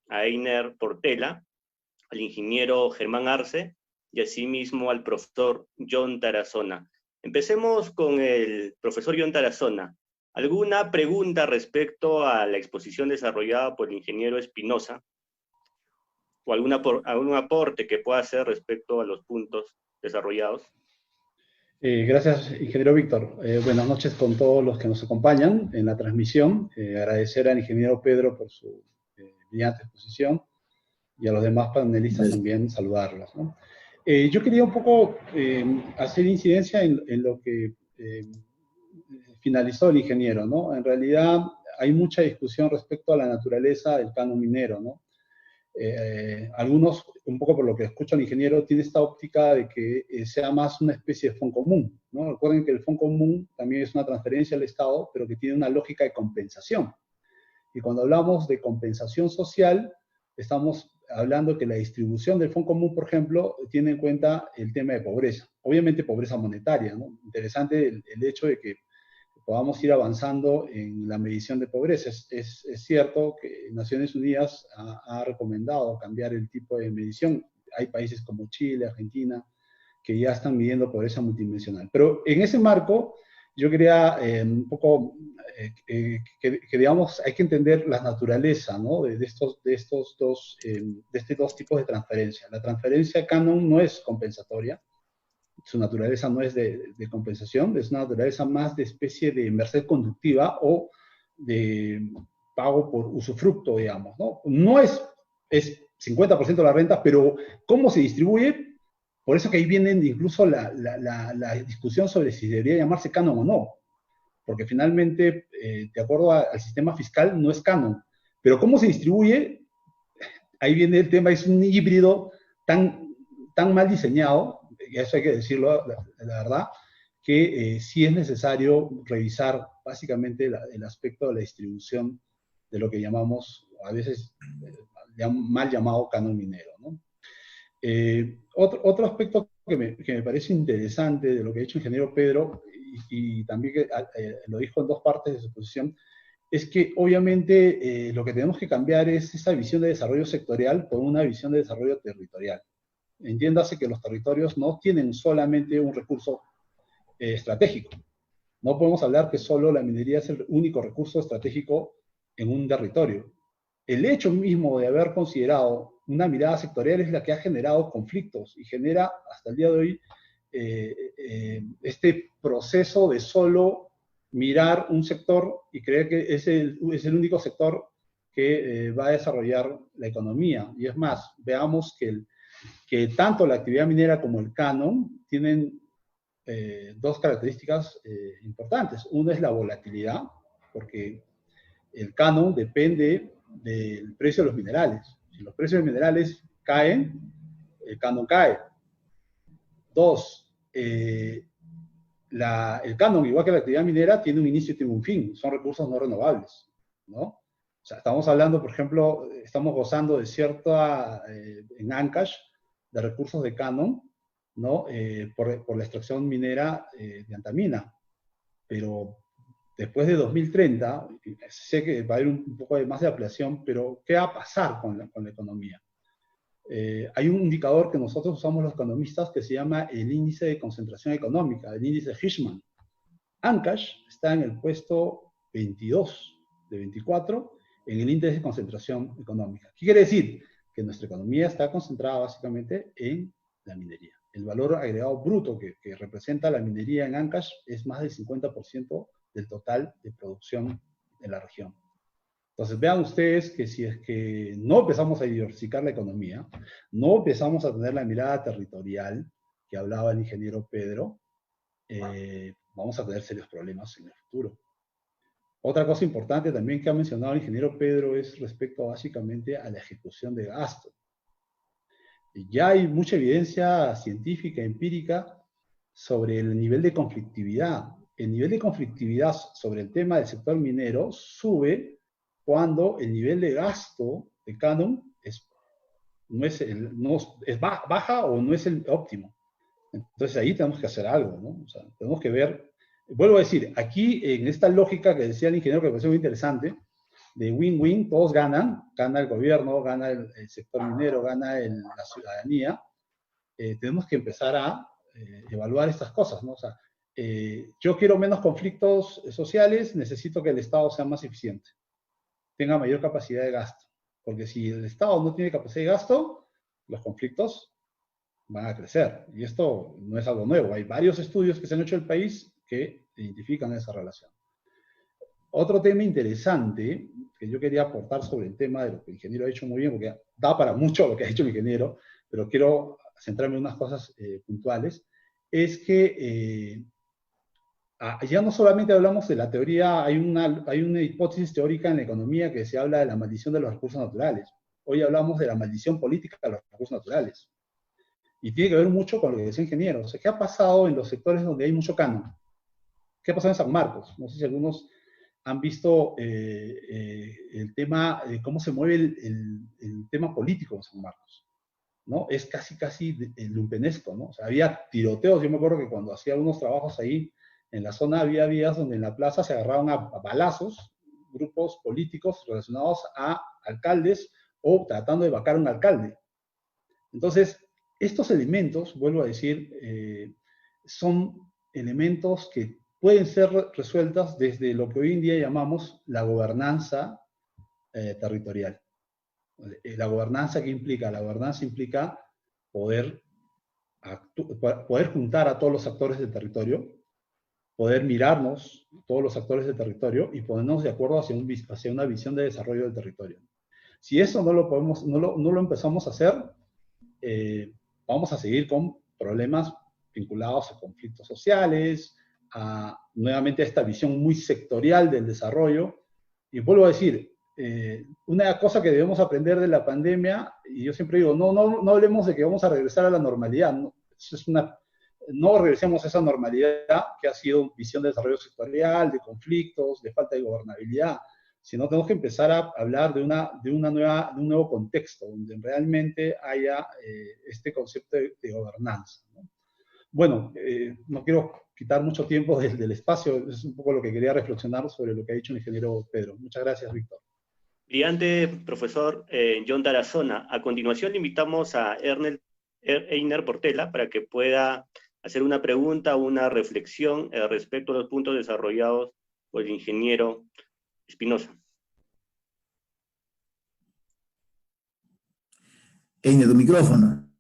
a Einer Portela, al ingeniero Germán Arce y asimismo al profesor John Tarazona. Empecemos con el profesor John Tarazona. ¿Alguna pregunta respecto a la exposición desarrollada por el ingeniero Espinosa? ¿O algún aporte que pueda hacer respecto a los puntos desarrollados? Gracias, ingeniero Víctor. Buenas noches con todos los que nos acompañan en la transmisión. Agradecer al ingeniero Pedro por su brillante exposición y a los demás panelistas también saludarlos, ¿no? Yo quería un poco hacer incidencia en lo que finalizó el ingeniero, ¿no? En realidad hay mucha discusión respecto a la naturaleza del canon minero, ¿no? Algunos, un poco por lo que escucho al ingeniero, tiene esta óptica de que sea más una especie de fondo común, ¿no? Recuerden que el fondo común también es una transferencia al Estado, pero que tiene una lógica de compensación. Y cuando hablamos de compensación social, estamos hablando que la distribución del fondo común, por ejemplo, tiene en cuenta el tema de pobreza. Obviamente pobreza monetaria, ¿no? Interesante el hecho de que podamos ir avanzando en la medición de pobreza. Es cierto que Naciones Unidas ha recomendado cambiar el tipo de medición. Hay países como Chile, Argentina, que ya están midiendo pobreza multidimensional. Pero en ese marco, yo quería un poco que, digamos, hay que entender la naturaleza, ¿no? de estos dos tipos de transferencia. La transferencia canon no es compensatoria, su naturaleza no es de compensación, es una naturaleza más de especie de merced conductiva o de pago por usufructo, digamos, ¿no? No es 50% de la renta, pero ¿cómo se distribuye? Por eso que ahí viene incluso la discusión sobre si debería llamarse canon o no, porque finalmente, de acuerdo al sistema fiscal, no es canon. Pero ¿cómo se distribuye? Ahí viene el tema, es un híbrido tan mal diseñado, y eso hay que decirlo, la verdad, que sí es necesario revisar básicamente el aspecto de la distribución de lo que llamamos, a veces, mal llamado canon minero, ¿no? Otro aspecto que me parece interesante de lo que ha dicho el ingeniero Pedro, y también que lo dijo en dos partes de su exposición, es que obviamente lo que tenemos que cambiar es esa visión de desarrollo sectorial por una visión de desarrollo territorial. Entiéndase que los territorios no tienen solamente un recurso estratégico. No podemos hablar que solo la minería es el único recurso estratégico en un territorio. El hecho mismo de haber considerado una mirada sectorial es la que ha generado conflictos y genera hasta el día de hoy este proceso de solo mirar un sector y creer que es el único sector que va a desarrollar la economía. Y es más, veamos que tanto la actividad minera como el canon tienen dos características importantes. Una es la volatilidad, porque el canon depende del precio de los minerales. Si los precios de minerales caen, el canon cae. Dos, el canon, igual que la actividad minera, tiene un inicio y tiene un fin. Son recursos no renovables, ¿no? O sea, estamos hablando, por ejemplo, estamos gozando de cierta, en Ancash, de recursos de canon, ¿no? Por la extracción minera de Antamina. Pero después de 2030, sé que va a haber un poco más de ampliación, pero ¿qué va a pasar con la economía? Hay un indicador que nosotros usamos los economistas que se llama el índice de concentración económica, el índice Hirschman. Ancash está en el puesto 22 de 24 en el índice de concentración económica. ¿Qué quiere decir? Que nuestra economía está concentrada básicamente en la minería. El valor agregado bruto que representa la minería en Ancash es más del 50% del total de producción en la región. Entonces vean ustedes que si es que no empezamos a diversificar la economía, no empezamos a tener la mirada territorial que hablaba el ingeniero Pedro, vamos a tener serios problemas en el futuro. Otra cosa importante también que ha mencionado el ingeniero Pedro es respecto básicamente a la ejecución de gasto. Ya hay mucha evidencia científica, empírica, sobre el nivel de conflictividad. El nivel de conflictividad sobre el tema del sector minero sube cuando el nivel de gasto de canon baja o no es el óptimo. Entonces ahí tenemos que hacer algo, ¿no? O sea, tenemos que ver, vuelvo a decir, aquí en esta lógica que decía el ingeniero que me pareció muy interesante, de win-win, todos ganan, gana el gobierno, gana el sector minero, gana la ciudadanía, tenemos que empezar a evaluar estas cosas, ¿no? O sea, yo quiero menos conflictos sociales, necesito que el Estado sea más eficiente, tenga mayor capacidad de gasto, porque si el Estado no tiene capacidad de gasto, los conflictos van a crecer, y esto no es algo nuevo, hay varios estudios que se han hecho en el país que identifican esa relación. Otro tema interesante que yo quería aportar sobre el tema de lo que el ingeniero ha hecho muy bien, porque da para mucho lo que ha hecho el ingeniero, pero quiero centrarme en unas cosas puntuales, es que ya no solamente hablamos de la teoría, hay una hipótesis teórica en la economía que se habla de la maldición de los recursos naturales. Hoy hablamos de la maldición política de los recursos naturales. Y tiene que ver mucho con lo que decía el ingeniero. O sea, ¿qué ha pasado en los sectores donde hay mucho canon? ¿Qué ha pasado en San Marcos? No sé si algunos han visto el tema de cómo se mueve el tema político en San Marcos, ¿no? Es casi lumpenesco, ¿no? O sea, había tiroteos. Yo me acuerdo que cuando hacía algunos trabajos ahí, en la zona había vías donde en la plaza se agarraban a balazos grupos políticos relacionados a alcaldes o tratando de vacar a un alcalde. Entonces, estos elementos, vuelvo a decir, son elementos que pueden ser resueltas desde lo que hoy en día llamamos la gobernanza territorial. La gobernanza, ¿qué implica? La gobernanza implica poder juntar a todos los actores del territorio, poder mirarnos todos los actores del territorio y ponernos de acuerdo hacia una visión de desarrollo del territorio. Si eso no lo empezamos a hacer, vamos a seguir con problemas vinculados a conflictos sociales, nuevamente a esta visión muy sectorial del desarrollo. Y vuelvo a decir, una cosa que debemos aprender de la pandemia, y yo siempre digo, no hablemos de que vamos a regresar a la normalidad, no regresemos a esa normalidad que ha sido visión de desarrollo sectorial, de conflictos, de falta de gobernabilidad, sino tenemos que empezar a hablar de un nuevo contexto, donde realmente haya este concepto de gobernanza, ¿no? Bueno, no quiero quitar mucho tiempo del espacio, es un poco lo que quería reflexionar sobre lo que ha dicho el ingeniero Pedro. Muchas gracias, Víctor. Brillante, profesor John Tarazona. A continuación le invitamos a Einer Portela para que pueda hacer una pregunta o una reflexión respecto a los puntos desarrollados por el ingeniero Espinosa. Einer, tu micrófono.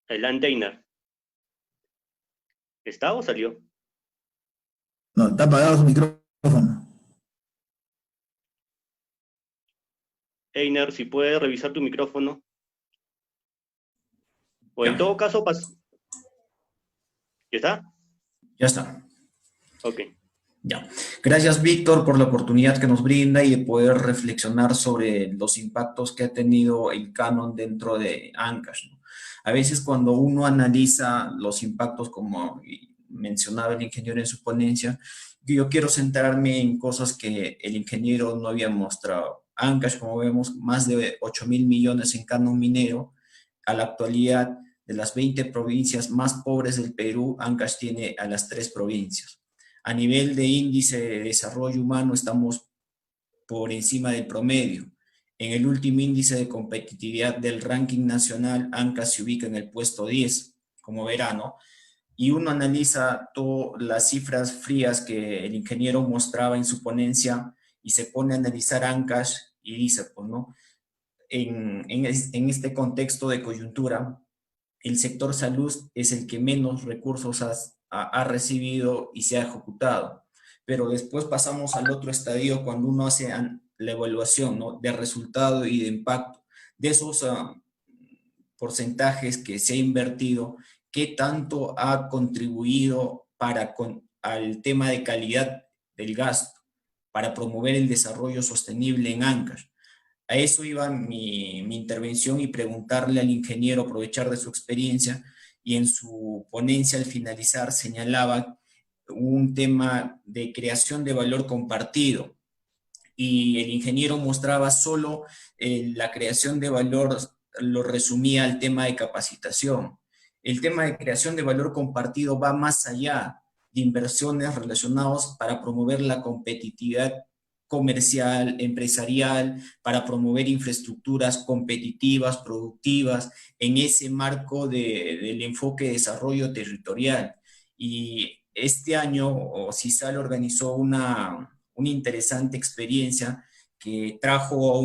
Adelante, Einer. ¿Está o salió? No, está apagado su micrófono. Einer, si puedes revisar tu micrófono. O en todo caso, ¿ya está? Ya está. Ok. Ya. Gracias, Víctor, por la oportunidad que nos brinda y de poder reflexionar sobre los impactos que ha tenido el canon dentro de Ancash, ¿no? A veces cuando uno analiza los impactos, como mencionaba el ingeniero en su ponencia, yo quiero centrarme en cosas que el ingeniero no había mostrado. Ancash, como vemos, más de 8.000 millones en canon minero. A la actualidad, de las 20 provincias más pobres del Perú, Ancash tiene a las 3 provincias. A nivel de índice de desarrollo humano estamos por encima del promedio. En el último índice de competitividad del ranking nacional, Ancash se ubica en el puesto 10, como verán, ¿no? Y uno analiza todas las cifras frías que el ingeniero mostraba en su ponencia y se pone a analizar Ancash y dice, pues, ¿no? En este contexto de coyuntura, el sector salud es el que menos recursos ha recibido y se ha ejecutado. Pero después pasamos al otro estadio cuando uno hace la evaluación, ¿no?, de resultado y de impacto de esos porcentajes que se ha invertido, qué tanto ha contribuido al tema de calidad del gasto, para promover el desarrollo sostenible en Ancash. A eso iba mi intervención y preguntarle al ingeniero, aprovechar de su experiencia, y en su ponencia al finalizar señalaba un tema de creación de valor compartido. Y el ingeniero mostraba solo la creación de valor, lo resumía al tema de capacitación. El tema de creación de valor compartido va más allá de inversiones relacionadas para promover la competitividad comercial, empresarial, para promover infraestructuras competitivas, productivas, en ese marco del enfoque de desarrollo territorial. Y este año CISAL organizó una interesante experiencia que trajo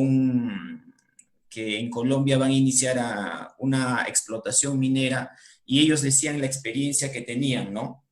que en Colombia van a iniciar una explotación minera, y ellos decían la experiencia que tenían, ¿no?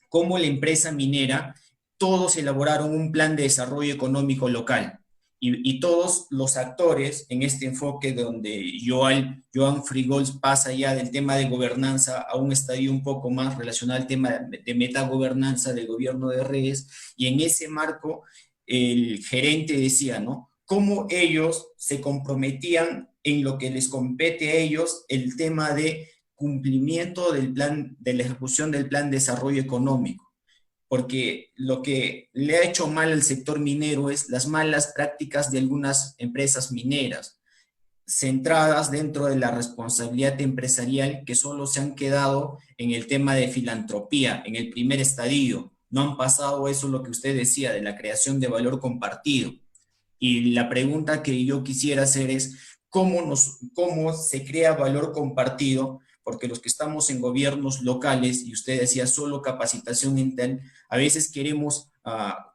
Cómo la empresa minera, todos elaboraron un plan de desarrollo económico local, y todos los actores en este enfoque donde Joan Frigols pasa ya del tema de gobernanza a un estadio un poco más relacionado al tema de metagobernanza del gobierno de redes, y en ese marco el gerente decía, ¿no?, cómo ellos se comprometían en lo que les compete a ellos, el tema de cumplimiento del plan, de la ejecución del plan de desarrollo económico. Porque lo que le ha hecho mal al sector minero es las malas prácticas de algunas empresas mineras, centradas dentro de la responsabilidad empresarial, que solo se han quedado en el tema de filantropía, en el primer estadio. No han pasado eso, lo que usted decía, de la creación de valor compartido. Y la pregunta que yo quisiera hacer es, ¿cómo se crea valor compartido porque los que estamos en gobiernos locales, y usted decía solo capacitación interna, a veces queremos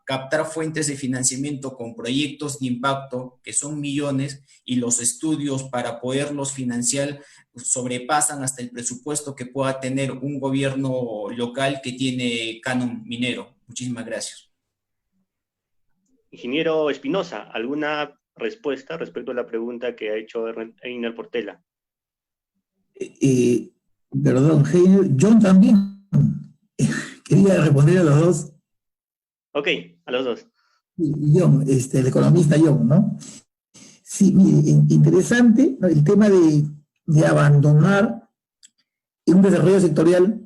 captar fuentes de financiamiento con proyectos de impacto que son millones y los estudios para poderlos financiar sobrepasan hasta el presupuesto que pueda tener un gobierno local que tiene canon minero. Muchísimas gracias. Ingeniero Espinosa, ¿alguna respuesta respecto a la pregunta que ha hecho Einer Portela? Perdón, Heiner, John también. Quería responder a los dos. Ok, a los dos. John, el economista John, ¿no? Sí, mire, interesante, ¿no?, el tema de abandonar un desarrollo sectorial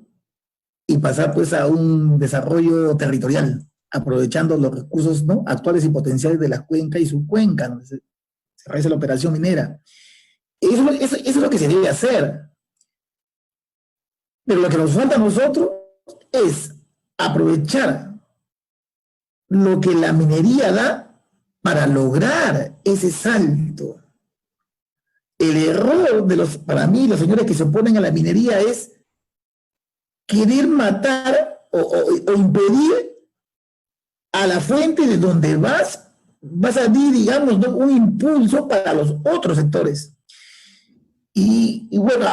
y pasar pues a un desarrollo territorial, aprovechando los recursos, ¿no?, actuales y potenciales de la cuenca y su cuenca, donde se realiza la operación minera. Eso es lo que se debe hacer. Pero lo que nos falta a nosotros es aprovechar lo que la minería da para lograr ese salto. El error para mí, los señores que se oponen a la minería es querer matar o impedir a la fuente de donde vas a dar, digamos, ¿no?, un impulso para los otros sectores. Y bueno,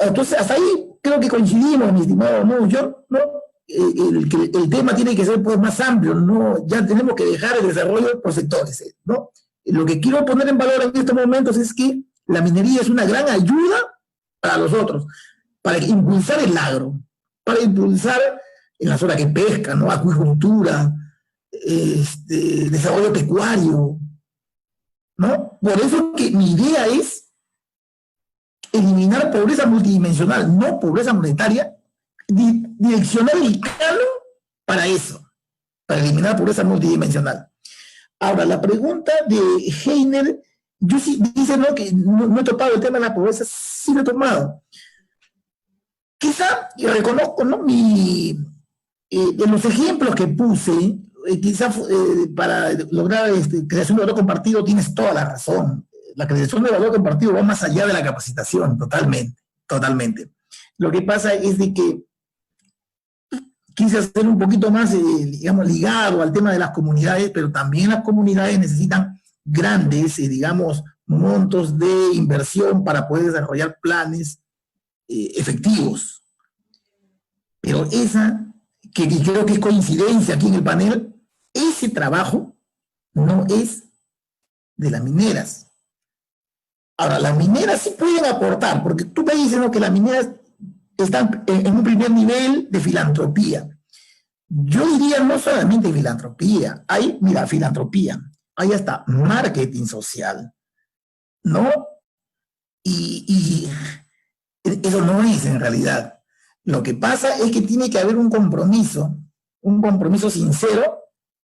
entonces hasta ahí creo que coincidimos, mi estimado, ¿no? Yo, ¿no? El tema tiene que ser pues más amplio, ¿no? Ya tenemos que dejar el desarrollo por sectores, ¿no? Lo que quiero poner en valor en estos momentos es que la minería es una gran ayuda para los otros, para impulsar el agro, para impulsar en la zona que pesca, ¿no?, acuicultura, desarrollo pecuario, ¿no? Por eso que mi idea es eliminar pobreza multidimensional, no pobreza monetaria, direccionar el canon para eso, para eliminar pobreza multidimensional. Ahora, la pregunta de Heiner, yo sí dice, ¿no?, que no he topado el tema de la pobreza, sí lo he tomado. Quizá, y reconozco, ¿no?, de los ejemplos que puse, quizá para lograr creación de valor compartido tienes toda la razón. La creación de valor compartido va más allá de la capacitación, totalmente, totalmente. Lo que pasa es de que quise hacer un poquito más, digamos, ligado al tema de las comunidades, pero también las comunidades necesitan grandes, digamos, montos de inversión para poder desarrollar planes efectivos. Pero que creo que es coincidencia aquí en el panel, ese trabajo no es de las mineras. Ahora, las mineras sí pueden aportar, porque tú me dices, ¿no?, que las mineras están en un primer nivel de filantropía. Yo diría no solamente filantropía, mira, filantropía, hay hasta marketing social, ¿no? Y eso no es en realidad. Lo que pasa es que tiene que haber un compromiso sincero,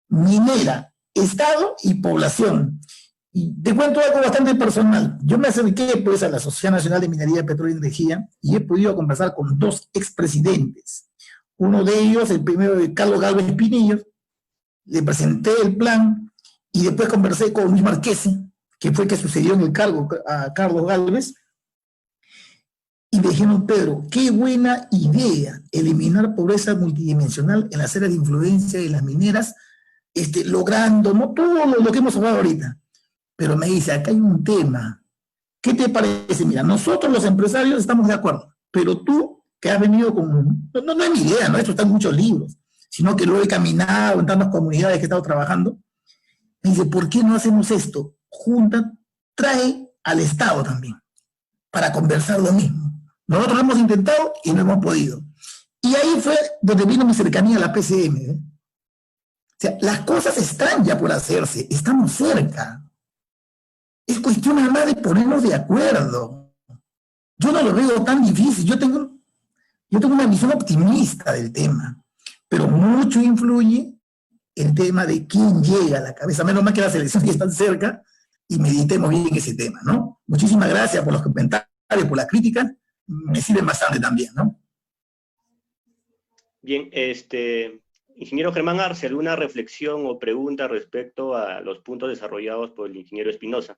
minera, Estado y población. Y te cuento algo bastante personal. Yo me acerqué pues a la Sociedad Nacional de Minería, Petróleo y Energía y he podido conversar con dos expresidentes. Uno de ellos, el primero, Carlos Gálvez Pinillos, le presenté el plan y después conversé con Luis Marquesi, que fue el que sucedió en el cargo a Carlos Gálvez, y me dijeron, Pedro, qué buena idea eliminar pobreza multidimensional en las áreas de influencia de las mineras, logrando, ¿no?, todo lo que hemos hablado ahorita. Pero me dice, acá hay un tema. ¿Qué te parece? Mira, nosotros los empresarios estamos de acuerdo, pero tú, que has venido con... No es mi idea, ¿no? Esto está en muchos libros, sino que lo he caminado en tantas comunidades que he estado trabajando. Me dice, ¿por qué no hacemos esto? Trae al Estado también, para conversar lo mismo. Nosotros lo hemos intentado y no hemos podido. Y ahí fue donde vino mi cercanía a la PCM, ¿eh? O sea, las cosas están ya por hacerse, estamos cerca. Es cuestión nada más de ponernos de acuerdo. Yo no lo veo tan difícil. Yo tengo una visión optimista del tema, pero mucho influye el tema de quién llega a la cabeza. Menos mal que las elecciones están cerca y meditemos bien ese tema, ¿no? Muchísimas gracias por los comentarios, por las críticas. Me sirven bastante también, ¿no? Bien, ingeniero Germán Arce, ¿alguna reflexión o pregunta respecto a los puntos desarrollados por el ingeniero Espinosa?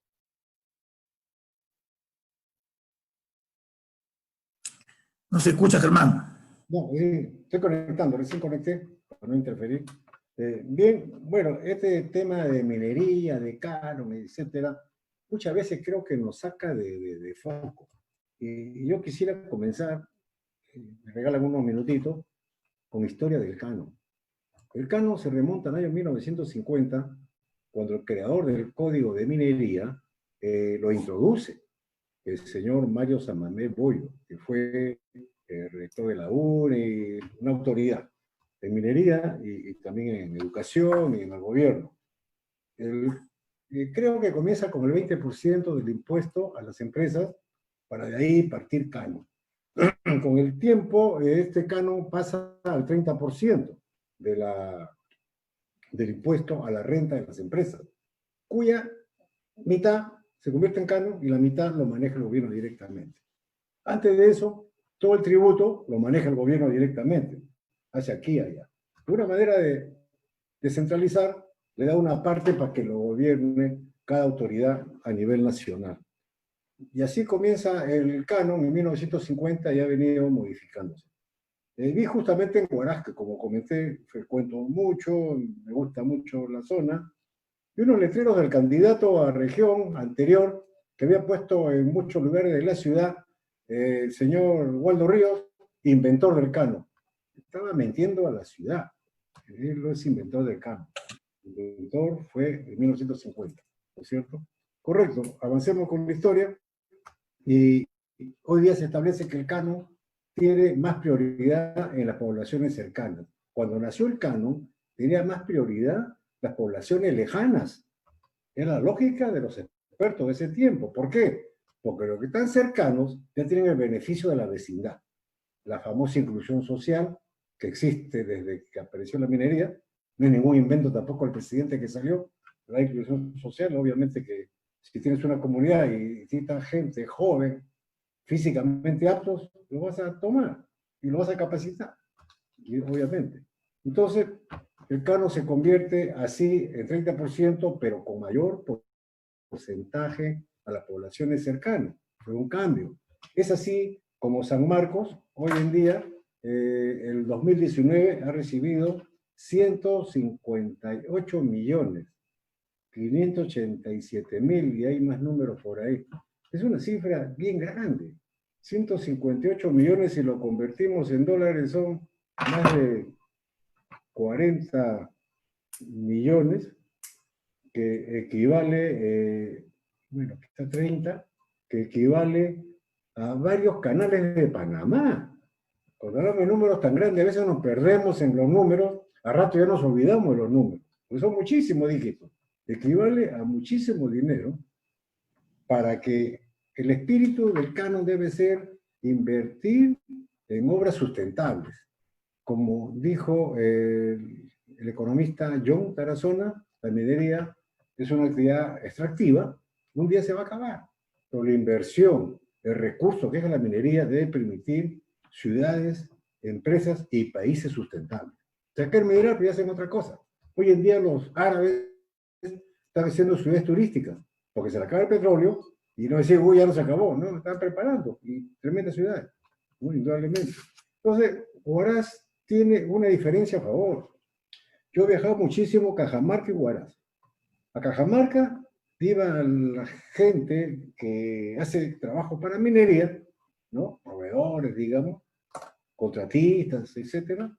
No se escucha, Germán. No, estoy conectando, recién conecté para no interferir. Bien, bueno, este tema de minería, de canon, etcétera, muchas veces creo que nos saca de foco. Y yo quisiera comenzar, me regalan unos minutitos, con historia del canon. El canon se remonta al año 1950, cuando el creador del Código de Minería lo introduce, el señor Mario Samamé Bollo, que fue rector de la UNE, una autoridad en minería y también en educación y en el gobierno. Creo que comienza con el 20% del impuesto a las empresas, para de ahí partir canon. Con el tiempo, este canon pasa al 30% del impuesto a la renta de las empresas, cuya mitad se convierte en canon y la mitad lo maneja el gobierno directamente. Antes de eso, todo el tributo lo maneja el gobierno directamente, hacia aquí y allá. Una manera de descentralizar le da una parte para que lo gobierne cada autoridad a nivel nacional. Y así comienza el canon en 1950 y ha venido modificándose. Vi justamente en Huaraz, que como comenté, frecuento mucho, me gusta mucho la zona, y unos letreros del candidato a región anterior, que había puesto en muchos lugares de la ciudad, el señor Waldo Ríos, inventor del canon. Estaba mintiendo a la ciudad. Él no es inventor del canon. El inventor fue en 1950, ¿no es cierto? Correcto, avancemos con la historia. Y hoy día se establece que el canon tiene más prioridad en las poblaciones cercanas. Cuando nació el canon, tenía más prioridad las poblaciones lejanas. Era la lógica de los expertos de ese tiempo. ¿Por qué? Porque los que están cercanos ya tienen el beneficio de la vecindad. La famosa inclusión social, que existe desde que apareció la minería, no es ningún invento tampoco el presidente que salió. La inclusión social, obviamente que si tienes una comunidad y necesitas gente joven, físicamente aptos, lo vas a tomar y lo vas a capacitar, y obviamente. Entonces, el canon se convierte así en 30%, pero con mayor porcentaje a las poblaciones cercanas. Fue un cambio. Es así como San Marcos, hoy en día, el 2019 ha recibido 158 millones, 587.000, y hay más números por ahí. Es una cifra bien grande. 158 millones, si lo convertimos en dólares, son más de 40 millones, que equivale, bueno, aquí está 30, que equivale a varios canales de Panamá. Cuando hablamos de números tan grandes, a veces nos perdemos en los números, a rato ya nos olvidamos de los números, pues son muchísimos dígitos. Equivale a muchísimo dinero, para que el espíritu del canon debe ser invertir en obras sustentables. Como dijo el economista John Tarazona, la minería es una actividad extractiva, un día se va a acabar. Pero la inversión, el recurso que es la minería debe permitir ciudades, empresas y países sustentables. O sea, que el mineral ya hacen otra cosa. Hoy en día los árabes están haciendo ciudades turísticas, porque se le acaba el petróleo, y no decir, uy, ya no se acabó, no, están preparando, y tremendas ciudades, muy indudablemente. Entonces, Huaraz tiene una diferencia a favor. Yo he viajado muchísimo a Cajamarca y Huaraz. A Cajamarca iba la gente que hace trabajo para minería, ¿no? Proveedores, digamos, contratistas, etcétera.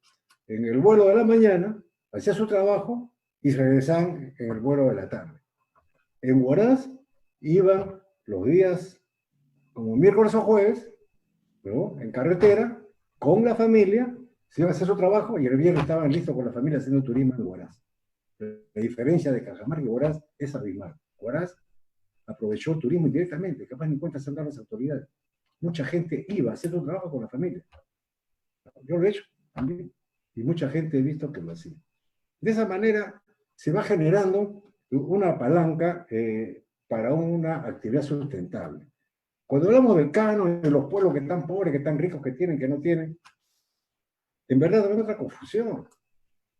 En el vuelo de la mañana, hacía su trabajo y regresaban en el vuelo de la tarde. En Huaraz iban los días como miércoles o jueves, ¿no? En carretera, con la familia, se iban a hacer su trabajo y el viernes estaban listos con la familia haciendo turismo en Huaraz. La diferencia de Cajamarca y Huaraz es abismal. Huaraz aprovechó el turismo indirectamente, capaz ni cuenta se han dado las autoridades. Mucha gente iba a hacer su trabajo con la familia. Yo lo he hecho también, y mucha gente he visto que lo hacía. De esa manera se va generando una palanca para una actividad sustentable. Cuando hablamos del canon, de los pueblos que están pobres, que están ricos, que tienen, que no tienen, en verdad hay otra confusión.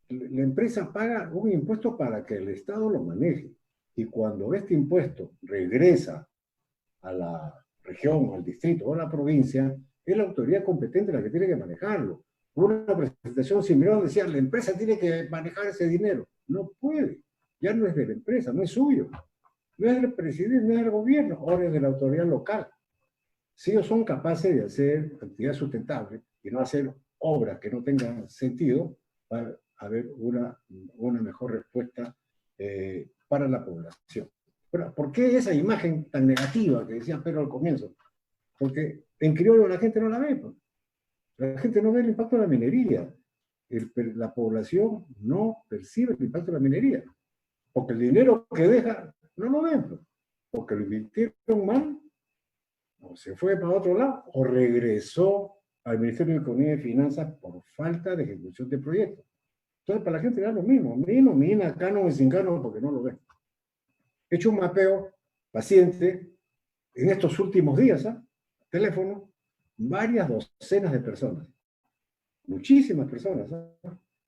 La empresa paga un impuesto para que el Estado lo maneje. Y cuando este impuesto regresa a la región, al distrito o a la provincia, Es la autoridad competente la que tiene que manejarlo. Una presentación similar decía, la empresa tiene que manejar ese dinero. No puede. Ya no es de la empresa, no es suyo. No es del presidente, no es del gobierno, ahora es de la autoridad local. Si ellos son capaces de hacer actividad sustentable y no hacer obras que no tengan sentido, va a haber una mejor respuesta para la población. Pero, ¿por qué esa imagen tan negativa que decía Pedro al comienzo? Porque en criollo la gente no la ve. Pues. La gente no ve el impacto de la minería. La población no percibe el impacto de la minería. Porque el dinero que deja no lo ven. Pues. Porque lo invirtieron mal, o se fue para otro lado, o regresó al Ministerio de Economía y Finanzas por falta de ejecución de proyectos. Entonces, para la gente era lo mismo. Mina, cánon y sin cánon, porque no lo ven. He hecho un mapeo paciente en estos últimos días, teléfono, varias docenas de personas. Muchísimas personas.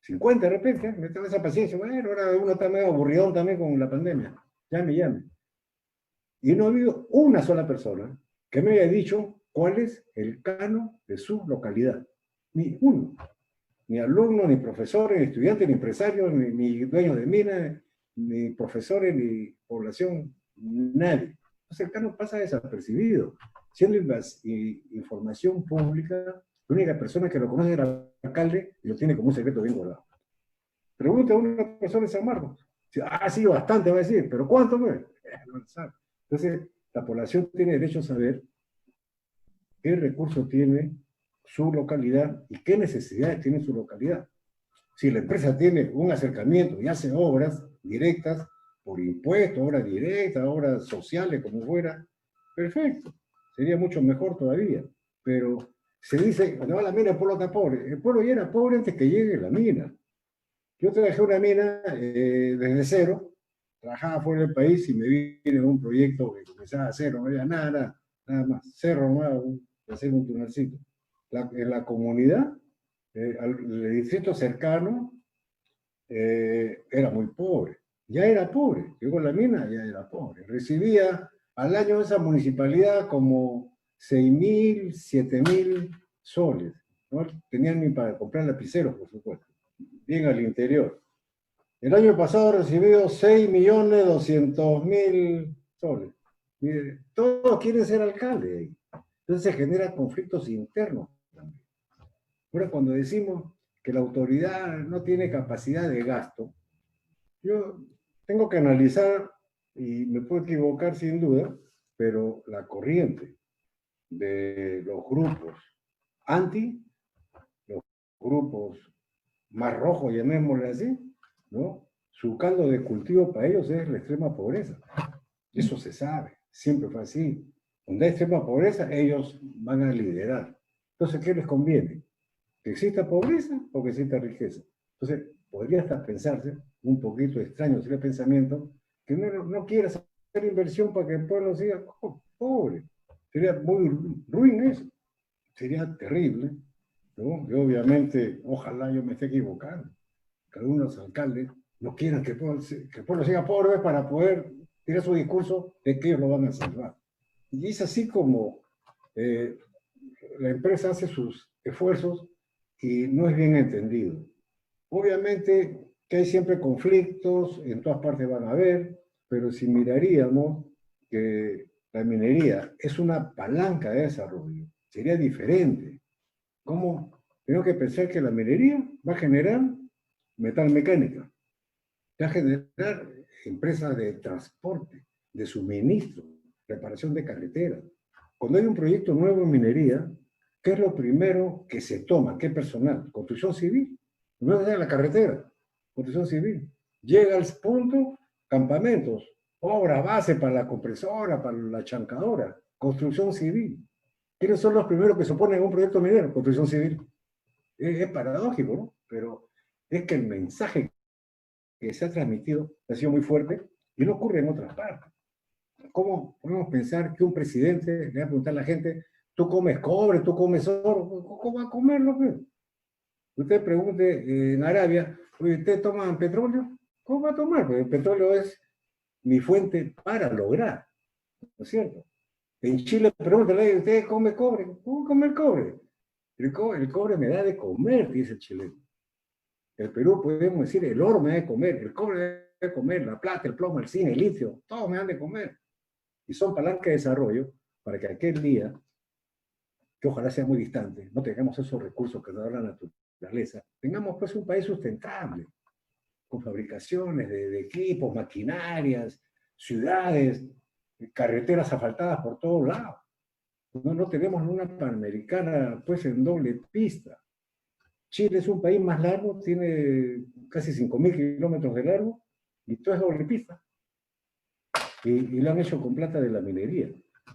50 de repente, me tengo esa paciencia. Bueno, ahora uno está medio aburridón también con la pandemia. Llame. Y no ha habido una sola persona que me haya dicho cuál es el canon de su localidad. Ni uno. Ni alumnos, ni profesores, ni estudiantes, ni empresarios, ni dueños de minas, ni profesores, ni población, nadie. Entonces el canon pasa desapercibido. Siendo información pública, la única persona que lo conoce es el alcalde y lo tiene como un secreto bien guardado. Pregunta a una persona de San Marcos. Sí, bastante, va a decir, pero ¿cuánto? No lo sabe. Entonces, la población tiene derecho a saber qué recursos tiene su localidad y qué necesidades tiene su localidad. Si la empresa tiene un acercamiento y hace obras directas, por impuestos, obras directas, obras sociales, como fuera, perfecto. Sería mucho mejor todavía. Pero se dice, no, la mina el pueblo está pobre. El pueblo ya era pobre antes que llegue la mina. Yo trabajé una mina desde cero, trabajaba fuera del país y me vine en un proyecto que comenzaba a cero, no había nada más, cerro nuevo, hacer un tunelcito. En la comunidad, el distrito cercano, era muy pobre. Ya era pobre. Llegó la mina, ya era pobre. Recibía al año esa municipalidad como 6.000, 7.000 soles. No tenían ni para comprar lapiceros, por supuesto. Bien al interior. El año pasado he recibido 6.200.000 soles. Mire, todos quieren ser alcalde ahí. Entonces se generan conflictos internos también. Ahora, cuando decimos que la autoridad no tiene capacidad de gasto, yo tengo que analizar, y me puedo equivocar sin duda, pero la corriente de los grupos los grupos más rojos, llamémosle así, ¿no? Su caldo de cultivo para ellos es la extrema pobreza. Eso se sabe, siempre fue así. Donde hay extrema pobreza, ellos van a liderar. Entonces, ¿qué les conviene? ¿Que exista pobreza o que exista riqueza? Entonces, podría hasta pensarse, un poquito extraño sería el pensamiento, que no quiera hacer inversión para que el pueblo siga pobre. Sería muy ruin eso. Sería terrible, ¿no? Y obviamente, ojalá yo me esté equivocando, que algunos alcaldes no quieran que el pueblo siga pobre para poder tirar su discurso de que ellos lo van a salvar. Y es así como la empresa hace sus esfuerzos y no es bien entendido. Obviamente que hay siempre conflictos, en todas partes van a haber, pero si miraríamos que la minería es una palanca de desarrollo, sería diferente. ¿Cómo? Tengo que pensar que la minería va a generar metalmecánica, va a generar empresas de transporte, de suministro, reparación de carreteras. Cuando hay un proyecto nuevo en minería, ¿qué es lo primero que se toma? ¿Qué personal? Construcción civil. No es la carretera, construcción civil. Llega al punto, campamentos, obra base para la compresora, para la chancadora, construcción civil. ¿Quiénes son los primeros que se oponen a un proyecto minero? Construcción civil. Es paradójico, ¿no? Pero es que el mensaje que se ha transmitido ha sido muy fuerte y no ocurre en otras partes. ¿Cómo podemos pensar que un presidente le va a preguntar a la gente, tú comes cobre, tú comes oro? ¿Cómo va a comerlo? Usted pregunte en Arabia, ¿ustedes toman petróleo? ¿Cómo va a tomar? Porque el petróleo es mi fuente para lograr, ¿no es cierto? En Chile, pregúntale, ¿usted come cobre? ¿Cómo come el cobre? El cobre me da de comer, dice el chileno. El Perú podemos decir, el oro me da de comer, el cobre me da de comer, la plata, el plomo, el zinc, el litio, todos me dan de comer. Y son palancas de desarrollo para que aquel día, que ojalá sea muy distante, no tengamos esos recursos que nos da la naturaleza, tengamos pues un país sustentable, con fabricaciones de equipos, maquinarias, ciudades, carreteras asfaltadas por todos lados. No tenemos una Panamericana pues en doble pista. Chile es un país más largo, tiene casi 5.000 kilómetros de largo y todo es doble pista. Y lo han hecho con plata de la minería.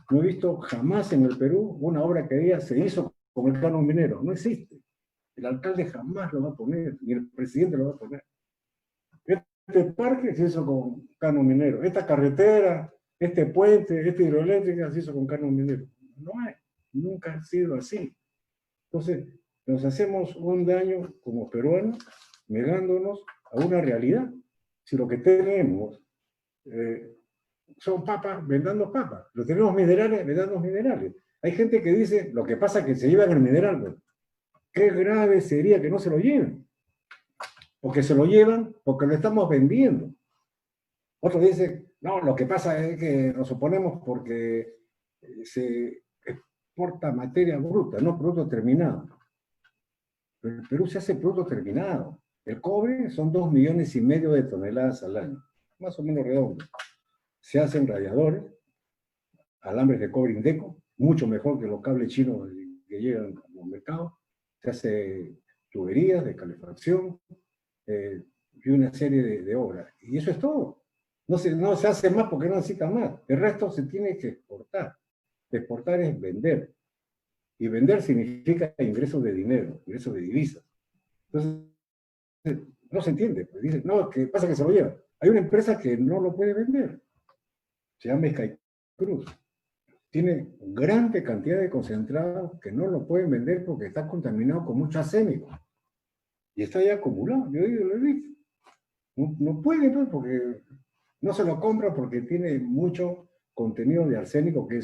No he visto jamás en el Perú una obra que diga se hizo con el canon minero. No existe. El alcalde jamás lo va a poner, ni el presidente lo va a poner. Este parque se hizo con canon minero. Esta carretera, este puente, esta hidroeléctrica se hizo con canon minero. No hay. Nunca ha sido así. Entonces, nos hacemos un daño como peruanos negándonos a una realidad. Si lo que tenemos son papas, vendando papas. Lo tenemos minerales, vendando minerales. Hay gente que dice, lo que pasa es que se llevan el mineral. Bueno, qué grave sería que no se lo lleven. Porque se lo llevan porque lo estamos vendiendo. Otros dicen, no, lo que pasa es que nos oponemos porque se exporta materia bruta, no producto terminado. Pero en Perú se hace producto terminado. El cobre son 2,5 millones de toneladas al año, más o menos redondo. Se hacen radiadores, alambres de cobre Indeco, mucho mejor que los cables chinos que llegan a los mercados. Se hace tuberías de calefacción y una serie de obras. Y eso es todo. No se hace más porque no necesita más. El resto se tiene que exportar. Exportar es vender. Y vender significa ingresos de dinero, ingresos de divisas. Entonces, no se entiende. Pues dicen, no, ¿qué pasa que se lo lleva? Hay una empresa que no lo puede vender. Se llama Skycruz. Tiene grande cantidad de concentrados que no lo pueden vender porque está contaminado con mucho arsénico. Y está ya acumulado. Yo lo he visto. No puede, pues, porque no se lo compra porque tiene mucho contenido de arsénico que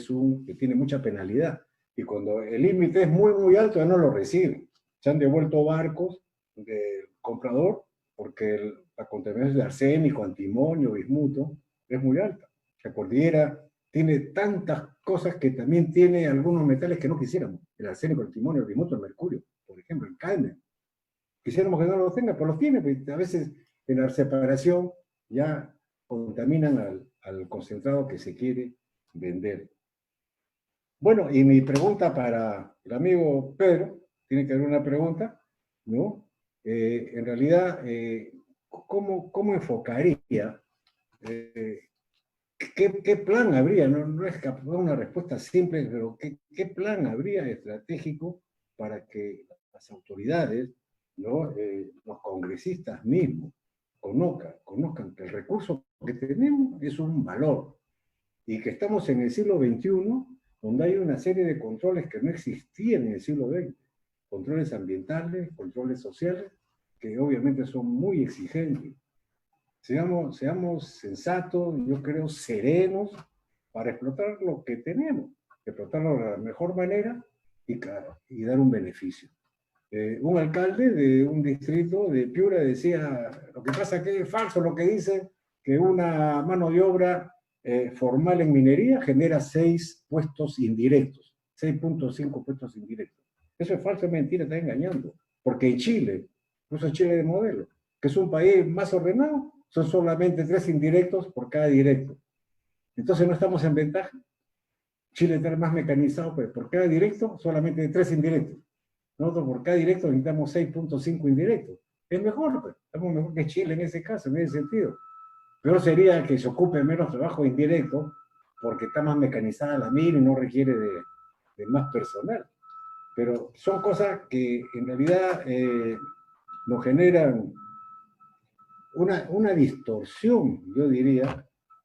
tiene mucha penalidad. Y cuando el límite es muy, muy alto, ya no lo recibe. Se han devuelto barcos del comprador porque la contaminación de arsénico, antimonio, bismuto es muy alta. La cordillera tiene tantas cosas que también tiene algunos metales que no quisiéramos. El arsénico, el antimonio, el bismuto, el mercurio, por ejemplo, el cadmio. Quisiéramos que no los tenga, pero los tiene. Pues a veces en la separación ya contaminan al concentrado que se quiere vender. Bueno, y mi pregunta para el amigo Pedro, tiene que haber una pregunta, ¿no? En realidad, ¿cómo enfocaría? ¿Qué plan habría? No es una respuesta simple, pero ¿qué plan habría estratégico para que las autoridades, ¿no? Los congresistas mismos, conozcan que el recurso que tenemos es un valor y que estamos en el siglo XXI, donde hay una serie de controles que no existían en el siglo XX, controles ambientales, controles sociales, que obviamente son muy exigentes. Seamos sensatos, yo creo, serenos, para explotar lo que tenemos, explotarlo de la mejor manera y dar un beneficio. Un alcalde de un distrito de Piura decía, lo que pasa es que es falso lo que dice, que una mano de obra formal en minería genera 6 puestos indirectos, 6.5 puestos indirectos. Eso es falso, es mentira, está engañando. Porque en Chile, incluso Chile de modelo, que es un país más ordenado, son solamente 3 indirectos por cada directo. Entonces no estamos en ventaja. Chile está más mecanizado, pues por cada directo solamente 3 indirectos. Nosotros por cada directo necesitamos 6.5 indirectos. Es mejor, pues. Estamos mejor que Chile en ese caso, en ese sentido. Peor sería que se ocupe menos trabajo indirecto porque está más mecanizada la mina y no requiere de más personal. Pero son cosas que en realidad nos generan una distorsión, yo diría,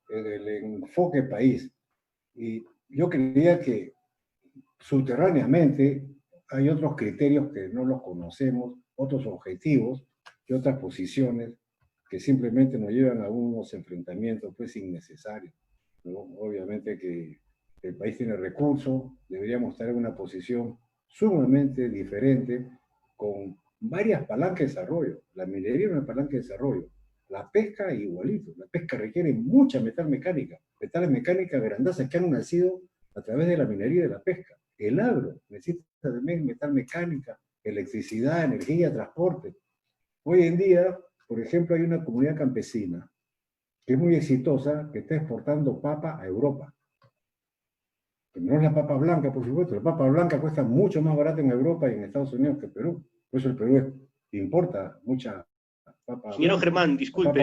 del enfoque país. Y yo creía que subterráneamente hay otros criterios que no los conocemos, otros objetivos y otras posiciones que simplemente nos llevan a unos enfrentamientos pues innecesarios, ¿no? Obviamente que el país tiene recursos, deberíamos estar en una posición sumamente diferente, con varias palancas de desarrollo. La minería es una palanca de desarrollo. La pesca igualito. La pesca requiere mucha metal mecánica. Metales mecánicas grandazas que han nacido a través de la minería y de la pesca. El agro necesita también metal mecánica, electricidad, energía, transporte. Hoy en día, por ejemplo, hay una comunidad campesina que es muy exitosa, que está exportando papa a Europa. Pero no es la papa blanca, por supuesto. La papa blanca cuesta mucho más barata en Europa y en Estados Unidos que en Perú. Por eso el Perú importa mucha papa Ingeniero blanca. Germán, disculpe,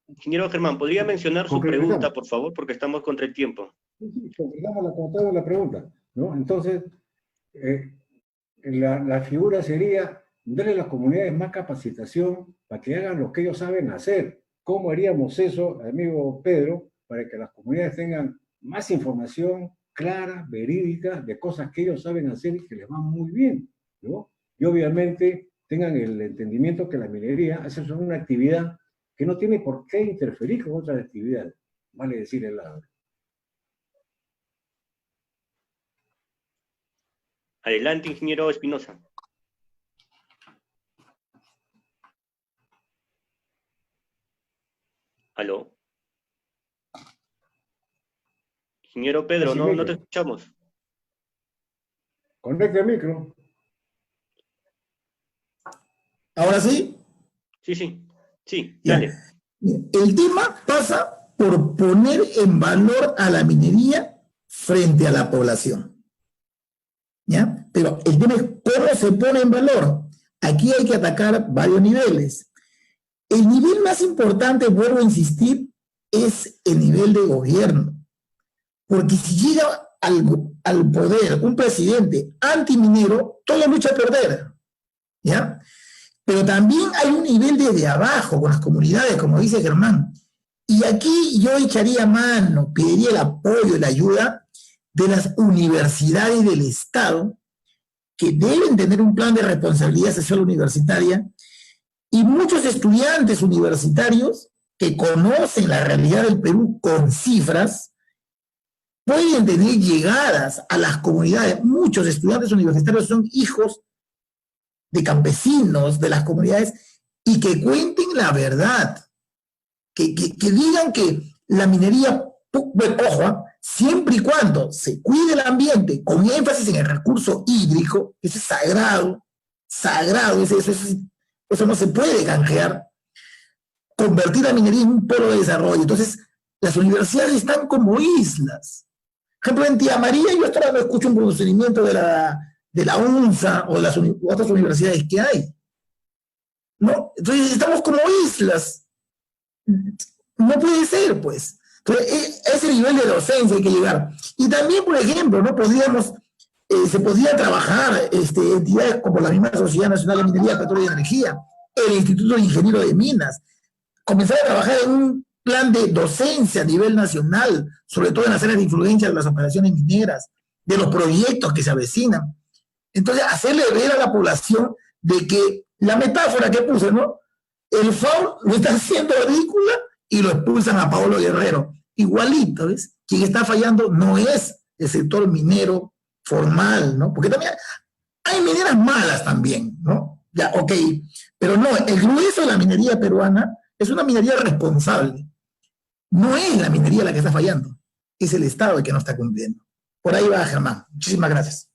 ingeniero Germán, ¿podría mencionar su pregunta, por favor? Porque estamos contra el tiempo. Sí, concretamos la pregunta, ¿no? Entonces, la figura sería darle a las comunidades más capacitación para que hagan lo que ellos saben hacer. ¿Cómo haríamos eso, amigo Pedro, para que las comunidades tengan más información clara, verídica, de cosas que ellos saben hacer y que les van muy bien, ¿no? Y obviamente tengan el entendimiento que la minería es una actividad que no tiene por qué interferir con otras actividades, vale decir el agro. Adelante, ingeniero Espinosa. ¿Aló? Ingeniero Pedro, no te escuchamos. Conecta el micro. ¿Ahora sí? Sí, dale. El tema pasa por poner en valor a la minería frente a la población. ¿Ya? Pero el tema es cómo se pone en valor. Aquí hay que atacar varios niveles. El nivel más importante, vuelvo a insistir, es el nivel de gobierno. Porque si llega al poder un presidente antiminero, todo lucha a perder. ¿Ya? Pero también hay un nivel desde abajo, con las comunidades, como dice Germán. Y aquí yo echaría mano, pediría el apoyo y la ayuda de las universidades del Estado, que deben tener un plan de responsabilidad social universitaria, y muchos estudiantes universitarios que conocen la realidad del Perú con cifras, pueden tener llegadas a las comunidades. Muchos estudiantes universitarios son hijos de campesinos de las comunidades y que cuenten la verdad, que digan que la minería, bueno, ojo, siempre y cuando se cuide el ambiente, con énfasis en el recurso hídrico, eso es sagrado, eso no se puede canjear, convertir la minería en un polo de desarrollo. Entonces, las universidades están como islas. Por ejemplo, en Tía María yo hasta ahora no escucho un procedimiento de la UNSA o de las otras universidades que hay, ¿no? Entonces estamos como islas. No puede ser, pues. Entonces, ese nivel de docencia hay que llegar. Y también, por ejemplo, ¿no? Se podría trabajar entidades como la misma Sociedad Nacional de Minería, Petróleo y Energía, el Instituto de Ingeniero de Minas, comenzar a trabajar en un plan de docencia a nivel nacional, sobre todo en las áreas de influencia de las operaciones mineras, de los proyectos que se avecinan. Entonces, hacerle ver a la población de que la metáfora que puse, ¿no? El FAO lo está haciendo ridícula y lo expulsan a Paolo Guerrero. Igualito, ¿ves? Quien está fallando no es el sector minero formal, ¿no? Porque también hay mineras malas también, ¿no? Ya, ok. Pero no, el grueso de la minería peruana es una minería responsable. No es la minería la que está fallando, es el Estado el que no está cumpliendo. Por ahí va, Germán. Muchísimas gracias.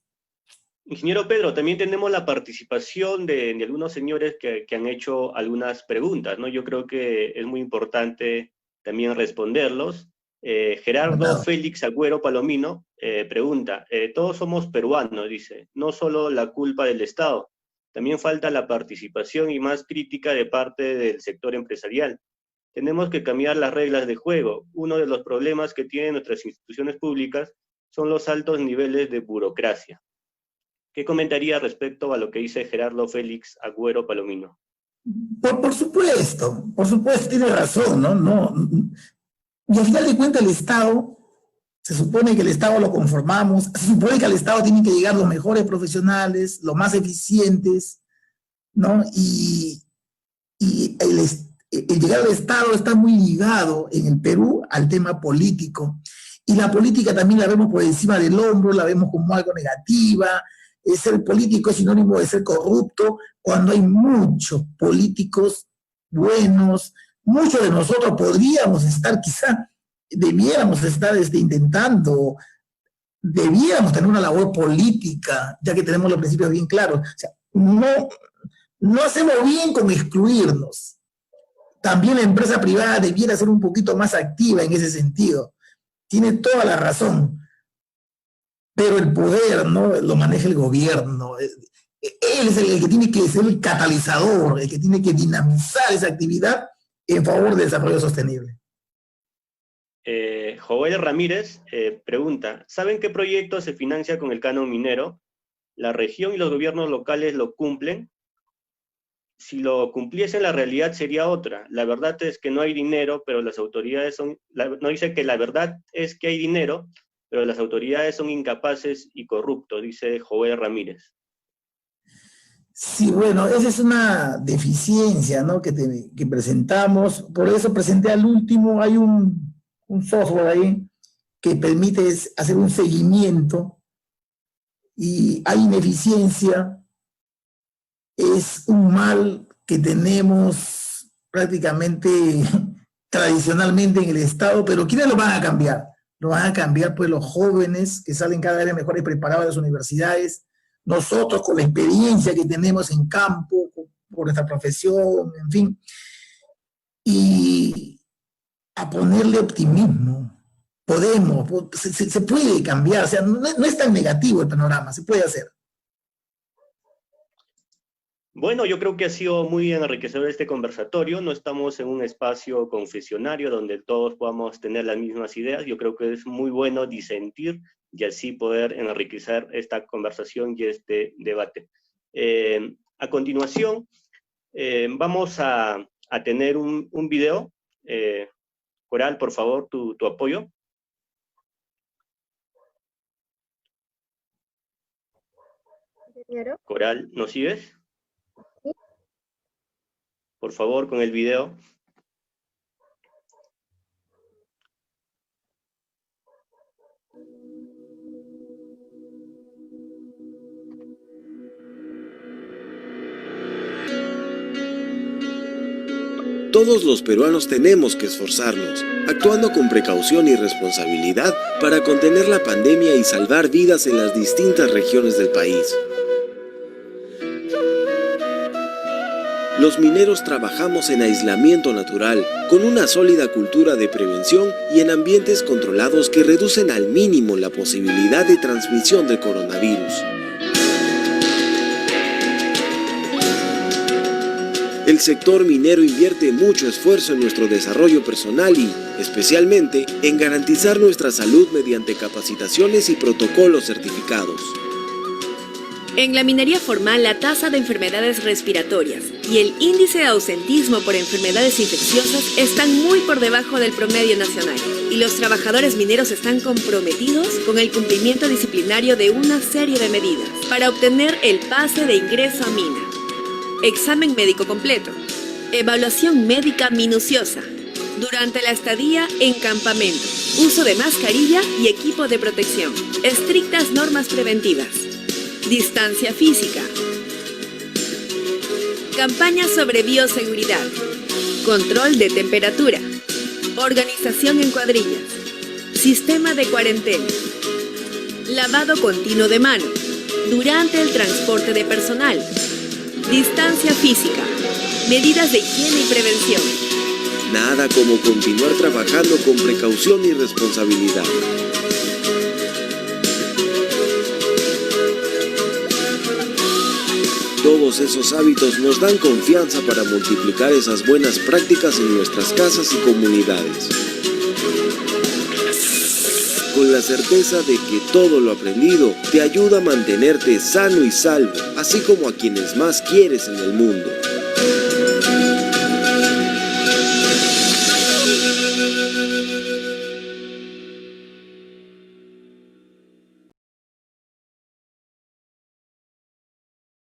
Ingeniero Pedro, también tenemos la participación de algunos señores que han hecho algunas preguntas, ¿no? Yo creo que es muy importante también responderlos. Gerardo Félix Agüero Palomino pregunta, todos somos peruanos, dice, no solo la culpa del Estado, también falta la participación y más crítica de parte del sector empresarial. Tenemos que cambiar las reglas de juego. Uno de los problemas que tienen nuestras instituciones públicas son los altos niveles de burocracia. ¿Qué comentaría respecto a lo que dice Gerardo Félix Agüero Palomino? Por supuesto, tiene razón, ¿no? Y al final de cuentas el Estado, se supone que el Estado lo conformamos, se supone que al Estado tienen que llegar los mejores profesionales, los más eficientes, ¿no? Y el llegar al Estado está muy ligado en el Perú al tema político. y la política también la vemos por encima del hombro, la vemos como algo negativa. Ser político es sinónimo de ser corrupto, cuando hay muchos políticos buenos. Muchos de nosotros podríamos estar, quizá debiéramos estar intentando, debiéramos tener una labor política, ya que tenemos los principios bien claros. O sea, no hacemos bien con excluirnos. También la empresa privada debiera ser un poquito más activa en ese sentido. Tiene toda la razón. Pero el poder, ¿no?, lo maneja el gobierno. Él es el que tiene que ser el catalizador, el que tiene que dinamizar esa actividad en favor del desarrollo sostenible. Joel Ramírez pregunta, ¿saben qué proyecto se financia con el canon minero? ¿La región y los gobiernos locales lo cumplen? Si lo cumpliesen, la realidad sería otra. La verdad es que no hay dinero, pero las autoridades no dice que la verdad es que hay dinero, pero las autoridades son incapaces y corruptos, dice Joel Ramírez. Sí, bueno, esa es una deficiencia, ¿no?, que presentamos. Por eso presenté al último, hay un software ahí que permite hacer un seguimiento, y hay ineficiencia. Es un mal que tenemos prácticamente tradicionalmente en el Estado, pero ¿quiénes lo van a cambiar? Lo van a cambiar pues los jóvenes que salen cada vez mejores preparados de las universidades, nosotros con la experiencia que tenemos en campo, por nuestra profesión, en fin, y a ponerle optimismo. Podemos, se puede cambiar, o sea, no es tan negativo el panorama, se puede hacer. Bueno, yo creo que ha sido muy enriquecedor este conversatorio. No estamos en un espacio confesionario donde todos podamos tener las mismas ideas. Yo creo que es muy bueno disentir y así poder enriquecer esta conversación y este debate. A continuación, vamos a tener un video. Coral, por favor, tu apoyo. Coral, ¿nos sigues? Por favor, con el video. Todos los peruanos tenemos que esforzarnos, actuando con precaución y responsabilidad para contener la pandemia y salvar vidas en las distintas regiones del país. Los mineros trabajamos en aislamiento natural, con una sólida cultura de prevención y en ambientes controlados que reducen al mínimo la posibilidad de transmisión del coronavirus. El sector minero invierte mucho esfuerzo en nuestro desarrollo personal y, especialmente, en garantizar nuestra salud mediante capacitaciones y protocolos certificados. En la minería formal, la tasa de enfermedades respiratorias y el índice de ausentismo por enfermedades infecciosas están muy por debajo del promedio nacional, y los trabajadores mineros están comprometidos con el cumplimiento disciplinario de una serie de medidas para obtener el pase de ingreso a mina. Examen médico completo, evaluación médica minuciosa, durante la estadía en campamento, uso de mascarilla y equipo de protección, estrictas normas preventivas, distancia física, campaña sobre bioseguridad, control de temperatura, organización en cuadrillas, sistema de cuarentena, lavado continuo de mano, durante el transporte de personal, distancia física, medidas de higiene y prevención. Nada como continuar trabajando con precaución y responsabilidad. Todos esos hábitos nos dan confianza para multiplicar esas buenas prácticas en nuestras casas y comunidades. Con la certeza de que todo lo aprendido te ayuda a mantenerte sano y salvo, así como a quienes más quieres en el mundo.